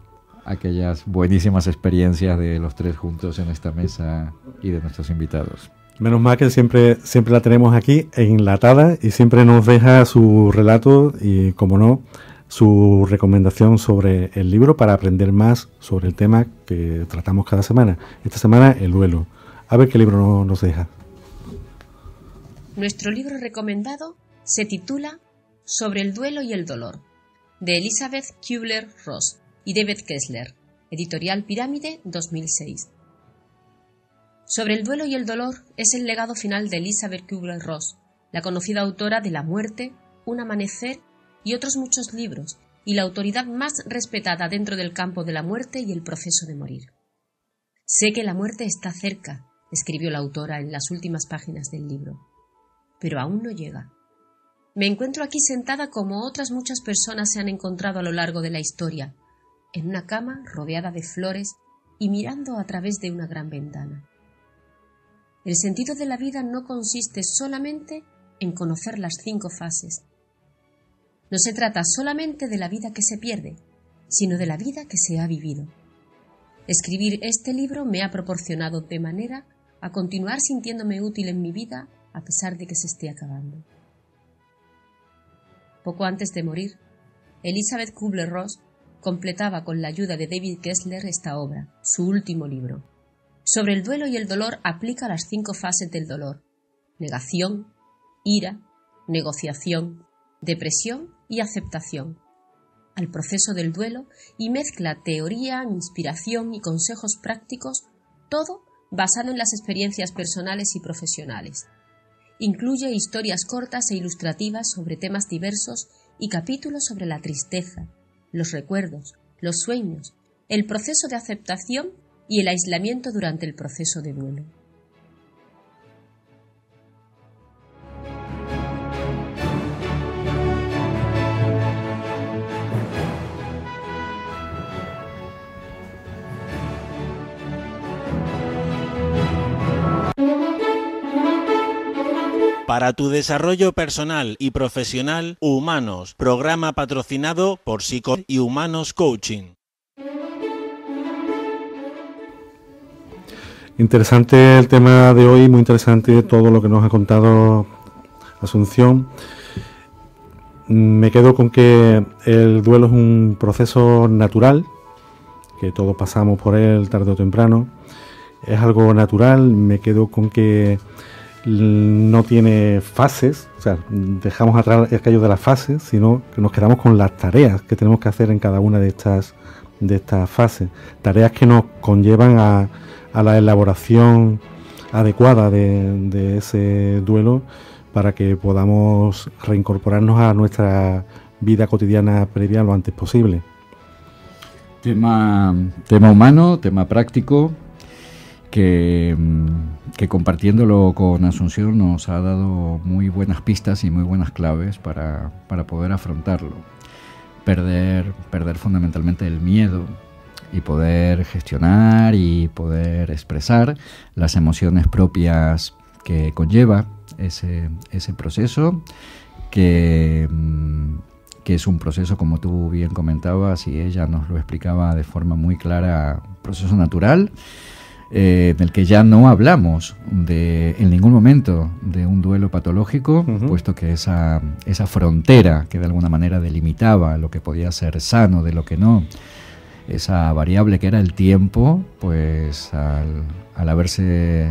[SPEAKER 3] aquellas buenísimas experiencias de los tres juntos en esta mesa y de nuestros invitados.
[SPEAKER 2] Menos mal que siempre la tenemos aquí enlatada y siempre nos deja su relato y, como no, su recomendación sobre el libro para aprender más sobre el tema que tratamos cada semana. Esta semana, el duelo. A ver qué libro nos deja.
[SPEAKER 4] Nuestro libro recomendado se titula Sobre el duelo y el dolor, de Elizabeth Kubler-Ross y David Kessler, editorial Pirámide, 2006. Sobre el duelo y el dolor es el legado final de Elizabeth Kubler-Ross, la conocida autora de La muerte, Un amanecer y otros muchos libros, y la autoridad más respetada dentro del campo de la muerte y el proceso de morir. Sé que la muerte está cerca, escribió la autora en las últimas páginas del libro, pero aún no llega. Me encuentro aquí sentada como otras muchas personas se han encontrado a lo largo de la historia, en una cama rodeada de flores y mirando a través de una gran ventana. El sentido de la vida no consiste solamente en conocer las 5 fases. No se trata solamente de la vida que se pierde, sino de la vida que se ha vivido. Escribir este libro me ha proporcionado de manera a continuar sintiéndome útil en mi vida a pesar de que se esté acabando. Poco antes de morir, Elizabeth Kubler-Ross completaba con la ayuda de David Kessler esta obra, su último libro. Sobre el duelo y el dolor aplica las 5 fases del dolor: negación, ira, negociación, depresión y aceptación, al proceso del duelo, y mezcla teoría, inspiración y consejos prácticos, todo basado en las experiencias personales y profesionales. Incluye historias cortas e ilustrativas sobre temas diversos y capítulos sobre la tristeza, los recuerdos, los sueños, el proceso de aceptación y el aislamiento durante el proceso de duelo.
[SPEAKER 1] Para tu desarrollo personal y profesional, Humanos, programa patrocinado por Psico y Humanos Coaching.
[SPEAKER 2] Interesante el tema de hoy, muy interesante todo lo que nos ha contado Asunción. Me quedo con que el duelo es un proceso natural, que todos pasamos por él tarde o temprano. Es algo natural. Me quedo con que no tiene fases, o sea, dejamos atrás el callo de las fases, sino que nos quedamos con las tareas que tenemos que hacer en cada una de estas fases, tareas que nos conllevan a la elaboración adecuada de ese duelo para que podamos reincorporarnos a nuestra vida cotidiana previa lo antes posible.
[SPEAKER 3] Tema humano, tema práctico, que compartiéndolo con Asunción nos ha dado muy buenas pistas y muy buenas claves para poder afrontarlo. Perder fundamentalmente el miedo y poder gestionar y poder expresar las emociones propias que conlleva ese proceso, que que es un proceso, como tú bien comentabas, y ella nos lo explicaba de forma muy clara, un proceso natural, en el que ya no hablamos en ningún momento de un duelo patológico, puesto que esa frontera que de alguna manera delimitaba lo que podía ser sano de lo que no, esa variable que era el tiempo, pues al haberse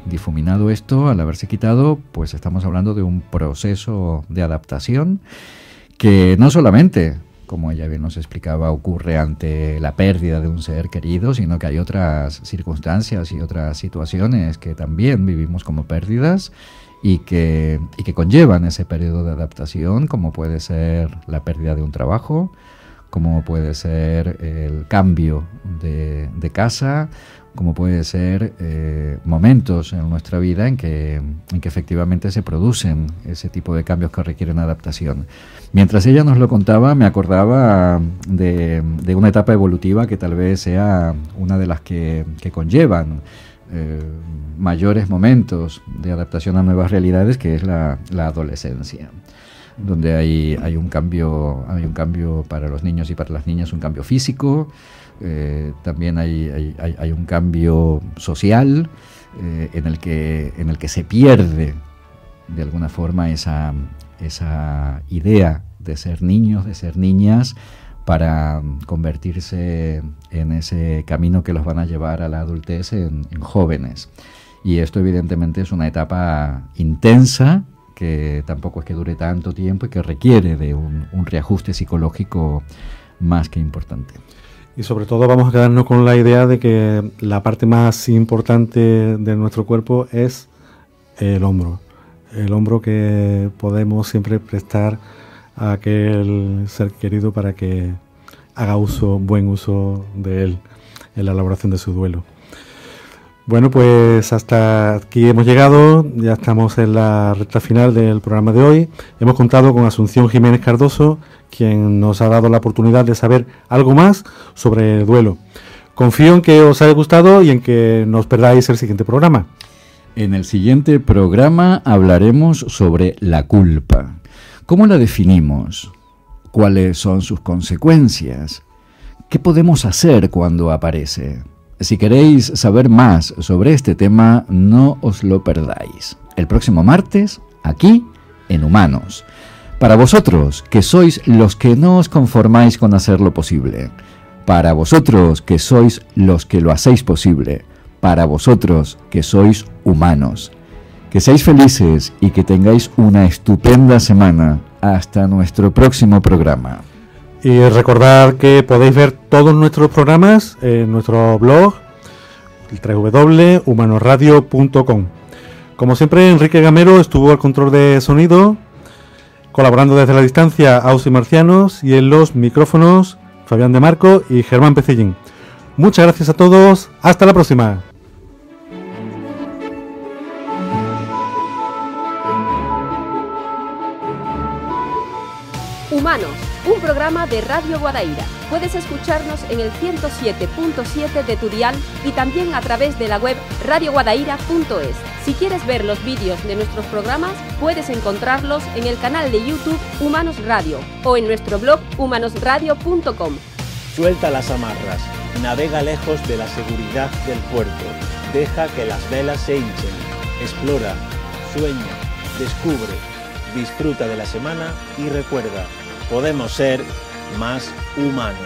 [SPEAKER 3] difuminado esto, al haberse quitado, pues estamos hablando de un proceso de adaptación que no solamente, como ella bien nos explicaba, ocurre ante la pérdida de un ser querido, sino que hay otras circunstancias y otras situaciones que también vivimos como pérdidas y que conllevan ese periodo de adaptación, como puede ser la pérdida de un trabajo, como puede ser el cambio de casa, como puede ser momentos en nuestra vida en que efectivamente se producen ese tipo de cambios que requieren adaptación. Mientras ella nos lo contaba, me acordaba de una etapa evolutiva que tal vez sea una de las que conllevan mayores momentos de adaptación a nuevas realidades, que es la adolescencia, donde hay un cambio para los niños y para las niñas, un cambio físico. También hay un cambio social en el que se pierde de alguna forma esa idea de ser niños, de ser niñas, para convertirse en ese camino que los van a llevar a la adultez en jóvenes. Y esto evidentemente es una etapa intensa, que tampoco es que dure tanto tiempo y que requiere de un reajuste psicológico más que importante.
[SPEAKER 2] Y sobre todo vamos a quedarnos con la idea de que la parte más importante de nuestro cuerpo es el hombro que podemos siempre prestar a aquel ser querido para que haga buen uso de él en la elaboración de su duelo. Bueno, pues hasta aquí hemos llegado, ya estamos en la recta final del programa de hoy. Hemos contado con Asunción Jiménez Cardoso, quien nos ha dado la oportunidad de saber algo más sobre el duelo. Confío en que os haya gustado y en que no os perdáis el siguiente programa.
[SPEAKER 3] En el siguiente programa hablaremos sobre la culpa. ¿Cómo la definimos? ¿Cuáles son sus consecuencias? ¿Qué podemos hacer cuando aparece? Si queréis saber más sobre este tema, no os lo perdáis. El próximo martes, aquí, en Humanos. Para vosotros, que sois los que no os conformáis con hacer lo posible. Para vosotros, que sois los que lo hacéis posible. Para vosotros, que sois humanos. Que seáis felices y que tengáis una estupenda semana. Hasta nuestro próximo programa.
[SPEAKER 2] Y recordad que podéis ver todos nuestros programas en nuestro blog, www.humanosradio.com. Como siempre, Enrique Gamero estuvo al control de sonido, colaborando desde la distancia Ausi Marcianos, y en los micrófonos Fabián de Marco y Germán Pecellín. Muchas gracias a todos, hasta la próxima.
[SPEAKER 8] Humanos, un programa de Radio Guadaira. Puedes escucharnos en el 107.7 de tu dial y también a través de la web radioguadaira.es. Si quieres ver los vídeos de nuestros programas, puedes encontrarlos en el canal de YouTube Humanos Radio o en nuestro blog humanosradio.com.
[SPEAKER 1] Suelta las amarras, navega lejos de la seguridad del puerto, deja que las velas se hinchen, explora, sueña, descubre, disfruta de la semana y recuerda, podemos ser más humanos.